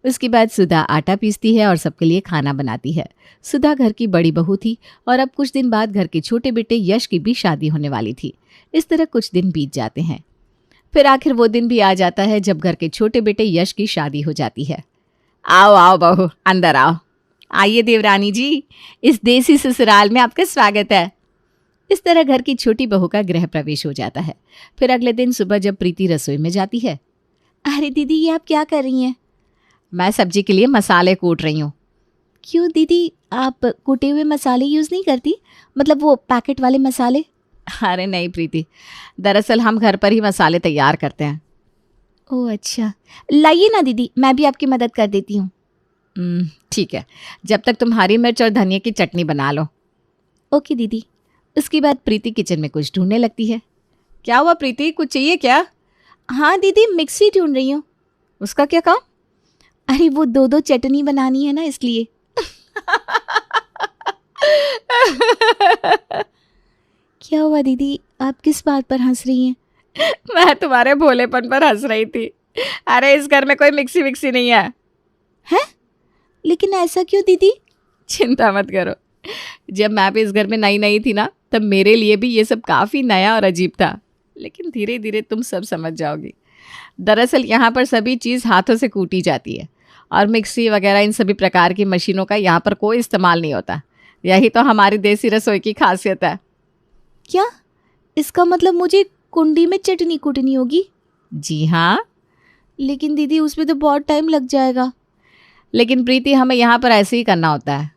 उसके बाद सुधा आटा पीसती है और सबके लिए खाना बनाती है। सुधा घर की बड़ी बहू थी और अब कुछ दिन बाद घर के छोटे बेटे यश की भी शादी होने वाली थी। इस तरह कुछ दिन बीत जाते हैं। फिर आखिर वो दिन भी आ जाता है जब घर के छोटे बेटे यश की शादी हो जाती है। आओ आओ बहू, अंदर आओ। आइए देवरानी जी, इस देसी ससुराल में आपका स्वागत है। इस तरह घर की छोटी बहू का गृह प्रवेश हो जाता है। फिर अगले दिन सुबह जब प्रीति रसोई में जाती है। अरे दीदी, ये आप क्या कर रही हैं? मैं सब्जी के लिए मसाले कूट रही हूँ। क्यों दीदी, आप कूटे हुए मसाले यूज़ नहीं करती? मतलब वो पैकेट वाले मसाले? अरे नहीं प्रीति, दरअसल हम घर पर ही मसाले तैयार करते हैं। ओह अच्छा, लाइए ना दीदी, मैं भी आपकी मदद कर देती हूँ। ठीक है, जब तक तुम हरी मिर्च और धनिया की चटनी बना लो। ओके दीदी। उसके बाद प्रीति किचन में कुछ ढूंढने लगती है। क्या हुआ प्रीति, कुछ चाहिए क्या? हाँ दीदी, मिक्सी ढूंढ रही हूँ। उसका क्या काम? अरे वो दो दो चटनी बनानी है ना, इसलिए। क्या हुआ दीदी, आप किस बात पर हंस रही हैं? मैं तुम्हारे भोलेपन पर हंस रही थी। अरे इस घर में कोई मिक्सी विक्सी नहीं है। लेकिन ऐसा क्यों दीदी? चिंता मत करो, जब मैं भी इस घर में नई नई थी ना, तब मेरे लिए भी ये सब काफ़ी नया और अजीब था। लेकिन धीरे धीरे तुम सब समझ जाओगी। दरअसल यहाँ पर सभी चीज़ हाथों से कूटी जाती है और मिक्सी वगैरह इन सभी प्रकार की मशीनों का यहाँ पर कोई इस्तेमाल नहीं होता। यही तो हमारी देसी रसोई की खासियत है। क्या? इसका मतलब मुझे कुंडी में चटनी कूटनी होगी? जी हाँ। लेकिन दीदी उसमें तो बहुत टाइम लग जाएगा। लेकिन प्रीति, हमें यहाँ पर ऐसे ही करना होता है।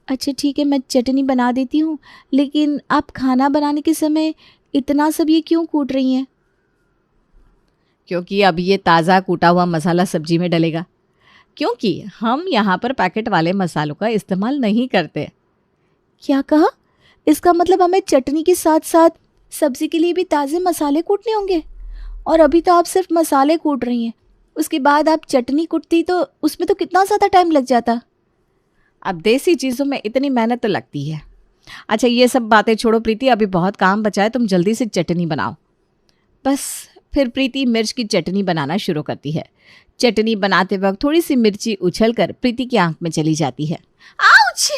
अच्छा ठीक है, मैं चटनी बना देती हूँ, लेकिन आप खाना बनाने के समय इतना सब ये क्यों कूट रही हैं? क्योंकि अब ये ताज़ा कूटा हुआ मसाला सब्जी में डलेगा, क्योंकि हम यहाँ पर पैकेट वाले मसालों का इस्तेमाल नहीं करते। क्या कहा? इसका मतलब हमें चटनी के साथ साथ सब्जी के लिए भी ताज़े मसाले कूटने होंगे? और अभी तो आप सिर्फ मसाले कूट रही हैं, उसके बाद आप चटनी कूटती तो उसमें तो कितना ज़्यादा टाइम लग जाता। अब देसी चीज़ों में इतनी मेहनत तो लगती है। अच्छा ये सब बातें छोड़ो प्रीति, अभी बहुत काम बचा है, तुम जल्दी से चटनी बनाओ। बस फिर प्रीति मिर्च की चटनी बनाना शुरू करती है। चटनी बनाते वक्त थोड़ी सी मिर्ची उछलकर प्रीति की आंख में चली जाती है। आउच!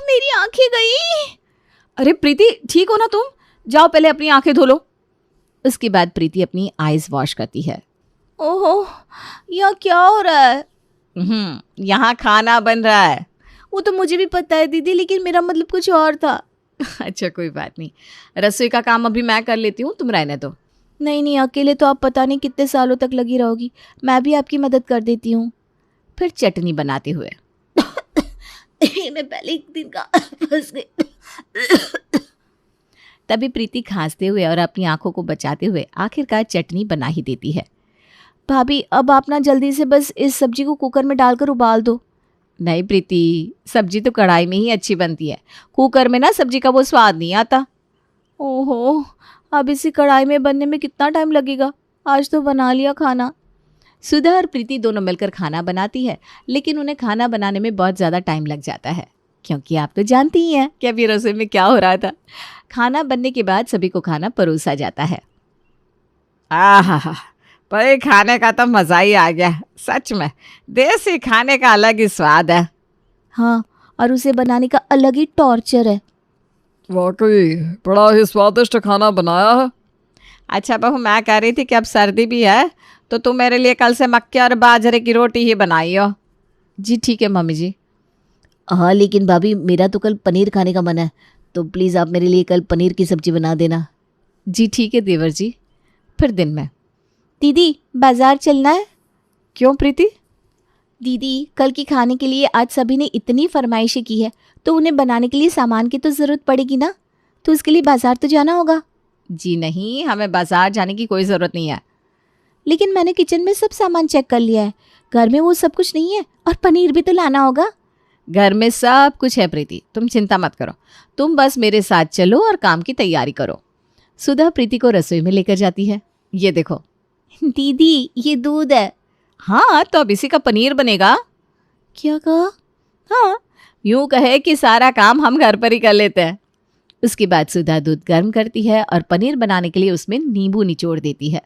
मेरी आंखें गई। अरे प्रीति, ठीक हो ना तुम? जाओ पहले अपनी आंखें धो लो। उसके बाद प्रीति अपनी आईज वॉश करती है। ओहो, यह क्या हो रहा है? यहाँ खाना बन रहा है। वो तो मुझे भी पता है दीदी, लेकिन मेरा मतलब कुछ और था। अच्छा कोई बात नहीं, रसोई का काम अभी मैं कर लेती हूँ, तुम रहने दो। नहीं नहीं, अकेले तो आप पता नहीं कितने सालों तक लगी रहोगी, मैं भी आपकी मदद कर देती हूँ। फिर चटनी बनाते हुए मैं पहले एक दिन का फंस गई। तभी प्रीति खांसते हुए और अपनी आंखों को बचाते हुए आखिरकार चटनी बना ही देती है। भाभी अब आप ना जल्दी से बस इस सब्जी को कुकर में डालकर उबाल दो। नहीं प्रीति, सब्जी तो कढ़ाई में ही अच्छी बनती है, कुकर में ना सब्जी का वो स्वाद नहीं आता। ओहो, अब इसी कढ़ाई में बनने में कितना टाइम लगेगा? आज तो बना लिया खाना। सुधा और प्रीति दोनों मिलकर खाना बनाती है, लेकिन उन्हें खाना बनाने में बहुत ज़्यादा टाइम लग जाता है, क्योंकि आप तो जानती ही हैं कि अभी रसोई में क्या हो रहा था। खाना बनने के बाद सभी को खाना परोसा जाता है। आहा, पर खाने का तो मज़ा ही आ गया। सच में देसी खाने का अलग ही स्वाद है। हाँ, और उसे बनाने का अलग ही टॉर्चर है। वाकई बड़ा ही स्वादिष्ट खाना बनाया है। अच्छा बहू, मैं कह रही थी कि अब सर्दी भी है, तो तुम मेरे लिए कल से मक्के और बाजरे की रोटी ही बनाइयो। जी ठीक है मम्मी जी। हाँ लेकिन भाभी, मेरा तो कल पनीर खाने का मन है, तो प्लीज़ आप मेरे लिए कल पनीर की सब्जी बना देना। जी ठीक है देवर जी। फिर दिन में। दीदी बाजार चलना है? क्यों प्रीति? दीदी कल की खाने के लिए आज सभी ने इतनी फरमाइशें की है, तो उन्हें बनाने के लिए सामान की तो ज़रूरत पड़ेगी ना, तो उसके लिए बाजार तो जाना होगा। जी नहीं, हमें बाजार जाने की कोई ज़रूरत नहीं है। लेकिन मैंने किचन में सब सामान चेक कर लिया है, घर में वो सब कुछ नहीं है, और पनीर भी तो लाना होगा। घर में सब कुछ है प्रीति, तुम चिंता मत करो, तुम बस मेरे साथ चलो और काम की तैयारी करो। सुधा प्रीति को रसोई में लेकर जाती है। ये देखो दीदी, ये दूध है। हाँ, तो अब इसी का पनीर बनेगा। क्या कहा? हाँ, यूं कहे कि सारा काम हम घर पर ही कर लेते हैं। उसके बाद सुधा दूध गर्म करती है और पनीर बनाने के लिए उसमें नींबू निचोड़ देती है।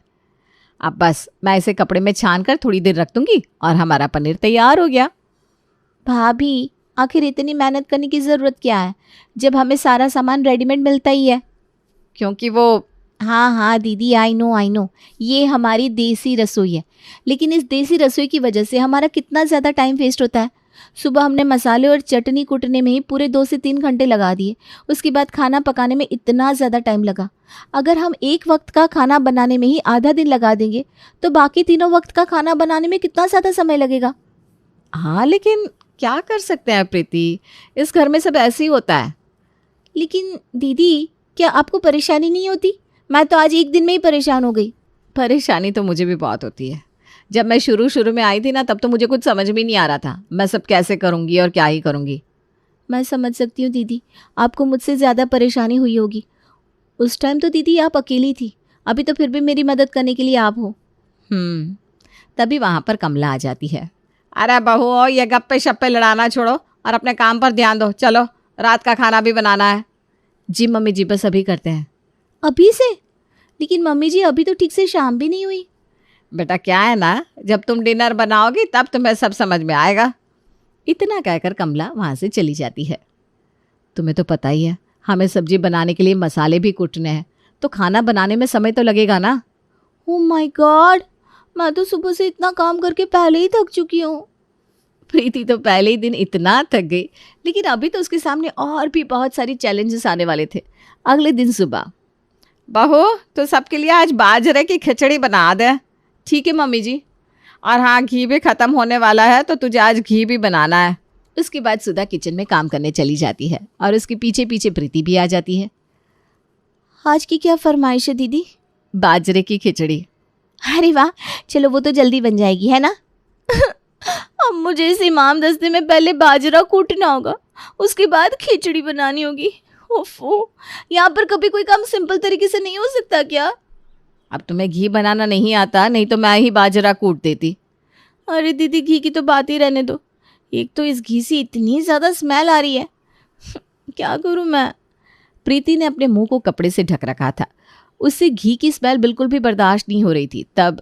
अब बस मैं इसे कपड़े में छान कर थोड़ी देर रख दूंगी और हमारा पनीर तैयार हो गया। भाभी आखिर इतनी मेहनत करने की ज़रूरत क्या है, जब हमें सारा सामान रेडीमेड मिलता ही है। क्योंकि वो हाँ दीदी, आई नो, ये हमारी देसी रसोई है, लेकिन इस देसी रसोई की वजह से हमारा कितना ज़्यादा टाइम वेस्ट होता है। सुबह हमने मसाले और चटनी कूटने में ही पूरे 2 से 3 घंटे लगा दिए, उसके बाद खाना पकाने में इतना ज़्यादा टाइम लगा। अगर हम एक वक्त का खाना बनाने में ही आधा दिन लगा देंगे, तो बाकी तीनों वक्त का खाना बनाने में कितना ज़्यादा समय लगेगा। हाँ, लेकिन क्या कर सकते हैं प्रीति, इस घर में सब ऐसे ही होता है। लेकिन दीदी, क्या आपको परेशानी नहीं होती? मैं तो आज एक दिन में ही परेशान हो गई। परेशानी तो मुझे भी बहुत होती है। जब मैं शुरू शुरू में आई थी ना, तब तो मुझे कुछ समझ में नहीं आ रहा था मैं सब कैसे करूँगी और क्या ही करूँगी। मैं समझ सकती हूँ दीदी, आपको मुझसे ज़्यादा परेशानी हुई होगी। उस टाइम तो दीदी आप अकेली थी, अभी तो फिर भी मेरी मदद करने के लिए आप हो। तभी वहाँ पर कमला आ जाती है। अरे बहू, ये गप्पे शप्पे लड़ाना छोड़ो और अपने काम पर ध्यान दो। चलो, रात का खाना भी बनाना है। जी मम्मी जी, बस अभी करते हैं। अभी से? लेकिन मम्मी जी अभी तो ठीक से शाम भी नहीं हुई। बेटा क्या है ना, जब तुम डिनर बनाओगी तब तुम्हें सब समझ में आएगा। इतना कहकर कमला वहाँ से चली जाती है। तुम्हें तो पता ही है, हमें सब्जी बनाने के लिए मसाले भी कूटने हैं, तो खाना बनाने में समय तो लगेगा ना। ओह माय गॉड, मैं तो सुबह से इतना काम करके पहले ही थक चुकी हूँ। प्रीति तो पहले ही दिन इतना थक गई, लेकिन अभी तो उसके सामने और भी बहुत सारी चैलेंजेस आने वाले थे। अगले दिन सुबह, बहू तो सबके लिए आज बाजरे की खिचड़ी बना दे। ठीक है मम्मी जी। और हाँ, घी भी ख़त्म होने वाला है, तो तुझे आज घी भी बनाना है। उसके बाद सुधा किचन में काम करने चली जाती है और उसके पीछे पीछे प्रीति भी आ जाती है। आज की क्या फरमाइश है दीदी? बाजरे की खिचड़ी। अरे वाह, चलो वो तो जल्दी बन जाएगी, है ना? अब मुझे इस इमाम दस्ते में पहले बाजरा कूटना होगा, उसके बाद खिचड़ी बनानी होगी। ओफो, यहाँ पर कभी कोई काम सिंपल तरीके से नहीं हो सकता क्या? अब तुम्हें घी बनाना नहीं आता, नहीं तो मैं ही बाजरा कूट देती। अरे दीदी, घी की तो बात ही रहने दो, एक तो इस घी से इतनी ज़्यादा स्मेल आ रही है। क्या करूँ मैं? प्रीति ने अपने मुंह को कपड़े से ढक रखा था, उससे घी की स्मेल बिल्कुल भी बर्दाश्त नहीं हो रही थी। तब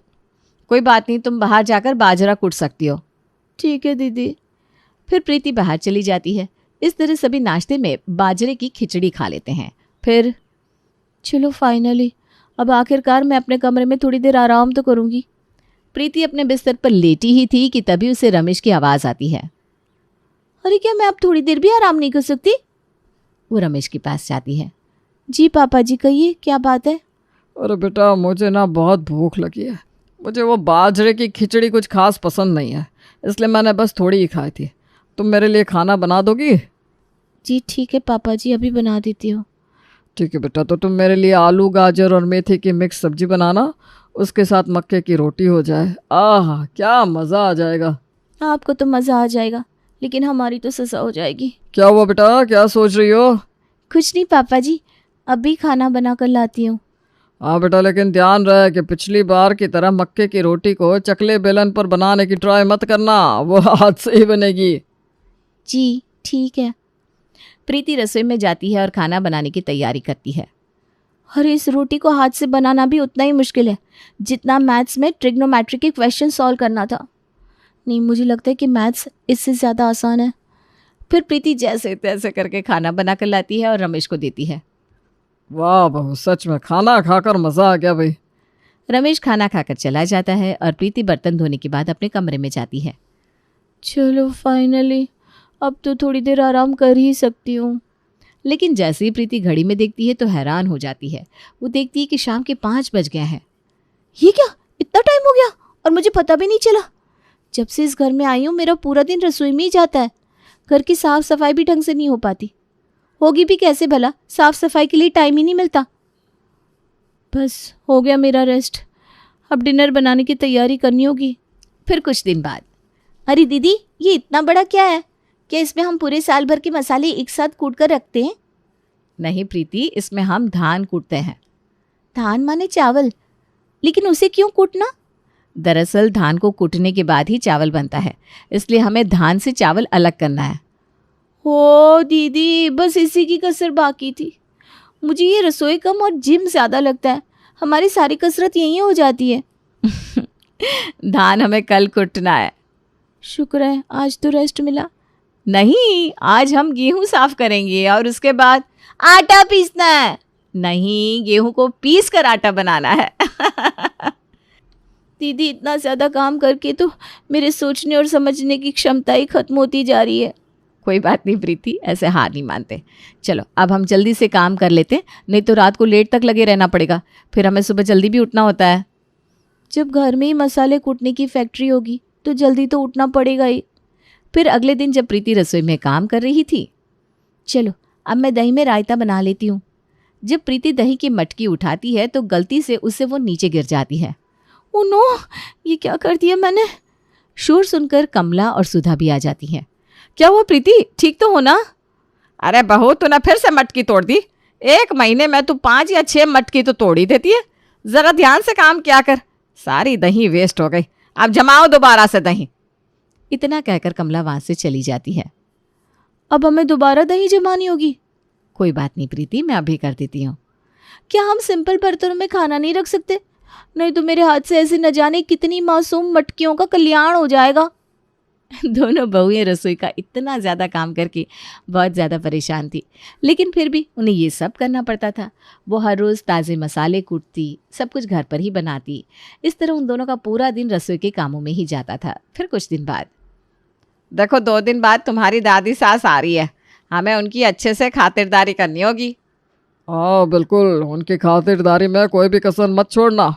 कोई बात नहीं, तुम बाहर जाकर बाजरा कूट सकती हो। ठीक है दीदी। फिर प्रीति बाहर चली जाती है। इस तरह सभी नाश्ते में बाजरे की खिचड़ी खा लेते हैं। फिर चलो फाइनली, अब आखिरकार मैं अपने कमरे में थोड़ी देर आराम तो करूँगी। प्रीति अपने बिस्तर पर लेटी ही थी कि तभी उसे रमेश की आवाज़ आती है। अरे क्या मैं अब थोड़ी देर भी आराम नहीं कर सकती? वो रमेश के पास जाती है। जी पापा जी, कहिए क्या बात है? अरे बेटा, मुझे ना बहुत भूख लगी है। मुझे वो बाजरे की खिचड़ी कुछ खास पसंद नहीं है, इसलिए मैंने बस थोड़ी ही खाई थी। तुम मेरे लिए खाना बना दोगी? जी ठीक है पापा जी, अभी बना देती हूँ। ठीक है बेटा, तो तुम मेरे लिए आलू गाजर और मेथी की मिक्स सब्जी बनाना, उसके साथ मक्के की रोटी हो जाए। आह, क्या मज़ा आ जाएगा। आपको तो मज़ा आ जाएगा, लेकिन हमारी तो सज़ा हो जाएगी। क्या हुआ बेटा, क्या सोच रही हो? कुछ नहीं पापा जी, अभी खाना बना कर लाती हूँ। हाँ बेटा, लेकिन ध्यान रहे कि पिछली बार की तरह मक्के की रोटी को चकले बेलन पर बनाने की ट्राई मत करना, वो हाथ से ही बनेगी। जी ठीक है। प्रीति रसोई में जाती है और खाना बनाने की तैयारी करती है। अरे इस रोटी को हाथ से बनाना भी उतना ही मुश्किल है जितना मैथ्स में ट्रिग्नोमेट्री के क्वेश्चन सॉल्व करना था। नहीं, मुझे लगता है कि मैथ्स इससे ज़्यादा आसान है। फिर प्रीति जैसे तैसे करके खाना बना कर लाती है और रमेश को देती है। वाह बहू, सच में खाना खाकर मज़ा आ गया भाई। रमेश खाना खाकर चला जाता है और प्रीति बर्तन धोने के बाद अपने कमरे में जाती है। चलो फाइनली, अब तो थोड़ी देर आराम कर ही सकती हूँ। लेकिन जैसे ही प्रीति घड़ी में देखती है तो हैरान हो जाती है। वो देखती है कि शाम के 5 बज गए हैं। ये क्या, इतना टाइम हो गया और मुझे पता भी नहीं चला। जब से इस घर में आई हूँ मेरा पूरा दिन रसोई में ही जाता है। घर की साफ सफाई भी ढंग से नहीं हो पाती, होगी भी कैसे भला? साफ सफाई के लिए टाइम ही नहीं मिलता। बस हो गया मेरा रेस्ट, अब डिनर बनाने की तैयारी करनी होगी। फिर कुछ दिन बाद, अरे दीदी, ये इतना बड़ा क्या है? क्या इसमें हम पूरे साल भर के मसाले एक साथ कूट कर रखते हैं? नहीं प्रीति, इसमें हम धान कूटते हैं। धान माने चावल, लेकिन उसे क्यों कूटना? दरअसल धान को कूटने के बाद ही चावल बनता है, इसलिए हमें धान से चावल अलग करना है। ओ दीदी, बस इसी की कसर बाकी थी। मुझे ये रसोई कम और जिम ज़्यादा लगता है, हमारी सारी कसरत यहीं हो जाती है। धान हमें कल कूटना है। शुक्र है आज तो रेस्ट मिला। नहीं, आज हम गेहूं साफ करेंगे और उसके बाद आटा पीसना है। नहीं, गेहूं को पीस कर आटा बनाना है। दीदी, इतना ज़्यादा काम करके तो मेरे सोचने और समझने की क्षमता ही खत्म होती जा रही है। कोई बात नहीं प्रीति, ऐसे हार नहीं मानते। चलो अब हम जल्दी से काम कर लेते हैं, नहीं तो रात को लेट तक लगे रहना पड़ेगा, फिर हमें सुबह जल्दी भी उठना होता है। जब घर में ही मसाले कूटने की फैक्ट्री होगी तो जल्दी तो उठना पड़ेगा ही। फिर अगले दिन जब प्रीति रसोई में काम कर रही थी, चलो अब मैं दही में रायता बना लेती हूँ। जब प्रीति दही की मटकी उठाती है तो गलती से उससे वो नीचे गिर जाती है। ओ नो, ये क्या कर दिया मैंने। शोर सुनकर कमला और सुधा भी आ जाती हैं। क्या हुआ प्रीति, ठीक तो हो ना? अरे बहू, तूने फिर से मटकी तोड़ दी। 1 महीने में तू 5 या 6 मटकी तो तोड़ ही देती है। जरा ध्यान से काम किया कर। सारी दही वेस्ट हो गई। अब जमाओ दोबारा से दही। इतना कहकर कमला वहां से चली जाती है। अब हमें दोबारा दही जमानी होगी। कोई बात नहीं प्रीति, मैं अभी कर देती हूँ। क्या हम सिंपल बर्तनों में खाना नहीं रख सकते? नहीं तो मेरे हाथ से ऐसे न जाने कितनी मासूम मटकियों का कल्याण हो जाएगा। दोनों बहुएं रसोई का इतना ज़्यादा काम करके बहुत ज़्यादा परेशान थी, लेकिन फिर भी उन्हें ये सब करना पड़ता था। वो हर रोज़ ताज़े मसाले कूटती, सब कुछ घर पर ही बनाती। इस तरह उन दोनों का पूरा दिन रसोई के कामों में ही जाता था। फिर कुछ दिन बाद, देखो 2 दिन बाद तुम्हारी दादी सास आ रही है। हमें उनकी अच्छे से खातिरदारी करनी होगी। हाँ बिल्कुल, उनकी खातिरदारी में कोई भी कसर मत छोड़ना।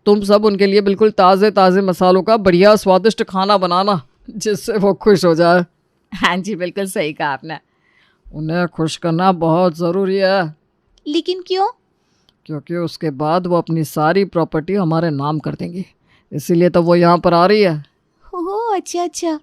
तुम सब उनके लिए बिल्कुल ताज़े ताज़े मसालों का बढ़िया स्वादिष्ट खाना बनाना, जिससे वो खुश हो जाए। हाँ जी, बिल्कुल सही कहा आपने। उन्हें खुश करना बहुत ज़रूरी है, लेकिन क्यों? क्योंकि उसके बाद वो अपनी सारी प्रॉपर्टी हमारे नाम कर देंगी। इसीलिए तो वो यहाँ पर आ रही है। ओहो, अच्छा अच्छा।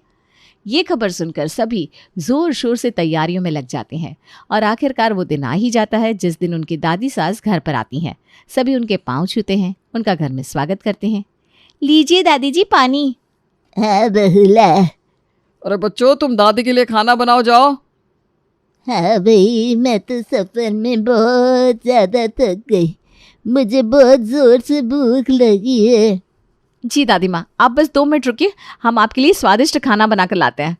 ये खबर सुनकर सभी जोर शोर से तैयारियों में लग जाते हैं और आखिरकार वो दिन आ ही जाता है जिस दिन उनकी दादी सास घर पर आती हैं। सभी उनके पांव छूते हैं, उनका घर में स्वागत करते हैं। लीजिए दादी जी पानी। हाँ बहुला। अरे बच्चों, तुम दादी के लिए खाना बनाओ जाओ। हाँ भाई, मैं तो सफर में बहुत ज़्यादा थक गई। मुझे बहुत ज़ोर से भूख लगी है। जी दादी माँ, आप बस 2 मिनट रुकिए, हम आपके लिए स्वादिष्ट खाना बनाकर लाते हैं।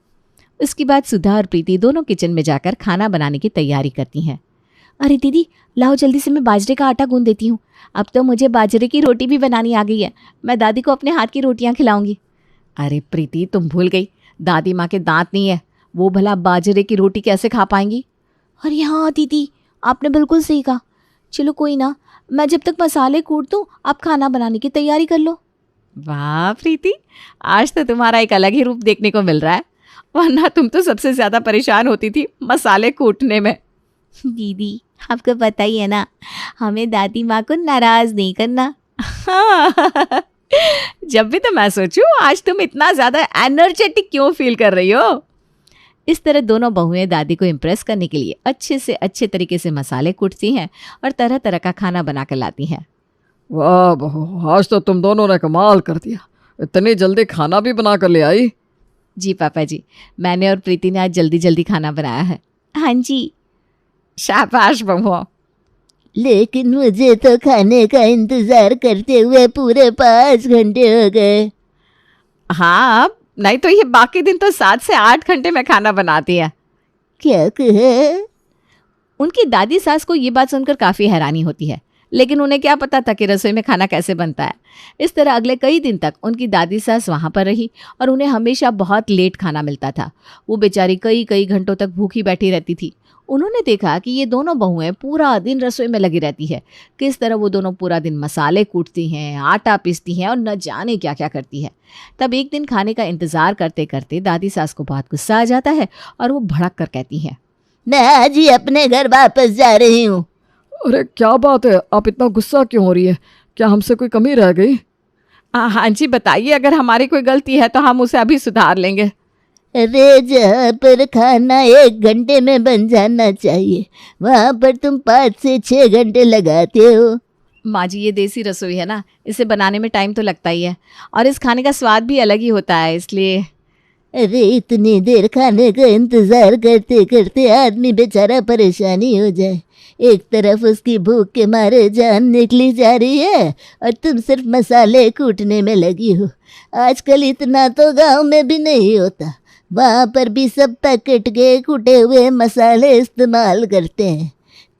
उसके बाद सुधा और प्रीति दोनों किचन में जाकर खाना बनाने की तैयारी करती हैं। अरे दीदी, लाओ जल्दी से, मैं बाजरे का आटा गूंद देती हूँ। अब तो मुझे बाजरे की रोटी भी बनानी आ गई है। मैं दादी को अपने हाथ की रोटियाँ खिलाऊंगी। अरे प्रीति, तुम भूल गई, दादी माँ के दांत नहीं है, वो भला बाजरे की रोटी कैसे खा पाएंगी? अरे हाँ दीदी, आपने बिल्कुल सही कहा। चलो कोई ना, मैं जब तक मसाले कूट दूँ आप खाना बनाने की तैयारी कर लो। वाह प्रीति, आज तो तुम्हारा एक अलग ही रूप देखने को मिल रहा है। वरना तुम तो सबसे ज़्यादा परेशान होती थी मसाले कूटने में। दीदी, आपको पता ही है ना, हमें दादी माँ को नाराज़ नहीं करना। हाँ। जब भी तो मैं सोचूं आज तुम इतना ज़्यादा एनर्जेटिक क्यों फील कर रही हो। इस तरह दोनों बहुएं दादी को इम्प्रेस करने के लिए अच्छे से अच्छे तरीके से मसाले कूटती हैं और तरह तरह का खाना बना कर लाती हैं। वाह बहू, आज तो तुम दोनों ने कमाल कर दिया। इतनी जल्दी खाना भी बना कर ले आई। जी पापा जी, मैंने और प्रीति ने आज जल्दी जल्दी खाना बनाया है। हाँ जी। शाबाश बहू। लेकिन मुझे तो खाने का इंतज़ार करते हुए पूरे 5 घंटे हो गए। हाँ, नहीं तो ये बाकी दिन तो 7 से 8 घंटे में खाना बनाती है। क्या कहे? उनकी दादी सास को ये बात सुनकर काफ़ी हैरानी होती है, लेकिन उन्हें क्या पता था कि रसोई में खाना कैसे बनता है। इस तरह अगले कई दिन तक उनकी दादी सास वहाँ पर रही और उन्हें हमेशा बहुत लेट खाना मिलता था। वो बेचारी कई कई घंटों तक भूखी बैठी रहती थी। उन्होंने देखा कि ये दोनों बहुएं पूरा दिन रसोई में लगी रहती है। किस तरह वो दोनों पूरा दिन मसाले कूटती हैं, आटा पीसती हैं और न जाने क्या क्या करती है। तब एक दिन खाने का इंतज़ार करते करते दादी सास को बहुत गुस्सा आ जाता है और वो भड़क कर कहती हैं, मैं आज ही अपने घर वापस जा रही हूँ। अरे क्या बात है, आप इतना गुस्सा क्यों हो रही है? क्या हमसे कोई कमी रह गई? हाँ जी बताइए, अगर हमारी कोई गलती है तो हम उसे अभी सुधार लेंगे। अरे जहाँ पर खाना 1 घंटे में बन जाना चाहिए, वहाँ पर तुम 5 से 6 घंटे लगाते हो। माँ जी, ये देसी रसोई है ना, इसे बनाने में टाइम तो लगता ही है और इस खाने का स्वाद भी अलग ही होता है, इसलिए। अरे इतनी देर खाने का इंतज़ार करते करते आदमी बेचारा परेशानी हो जाए। एक तरफ उसकी भूख के मारे जान निकली जा रही है और तुम सिर्फ मसाले कूटने में लगी हो। आजकल इतना तो गांव में भी नहीं होता, वहाँ पर भी सब पैकेट के कूटे हुए मसाले इस्तेमाल करते हैं।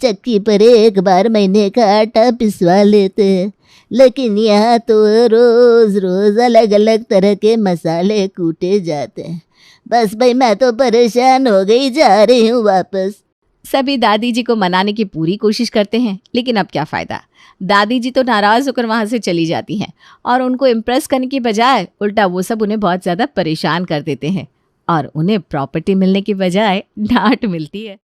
चक्की पर 1 बार महीने का आटा पिसवा लेते हैं, लेकिन यहाँ तो रोज़ रोज़ अलग अलग तरह के मसाले कूटे जाते हैं। बस भाई, मैं तो परेशान हो गई, जा रही हूँ वापस। सभी दादी जी को मनाने की पूरी कोशिश करते हैं, लेकिन अब क्या फ़ायदा। दादी जी तो नाराज़ होकर वहाँ से चली जाती हैं और उनको इम्प्रेस करने की बजाय उल्टा वो सब उन्हें बहुत ज़्यादा परेशान कर देते हैं और उन्हें प्रॉपर्टी मिलने की बजाय डांट मिलती है।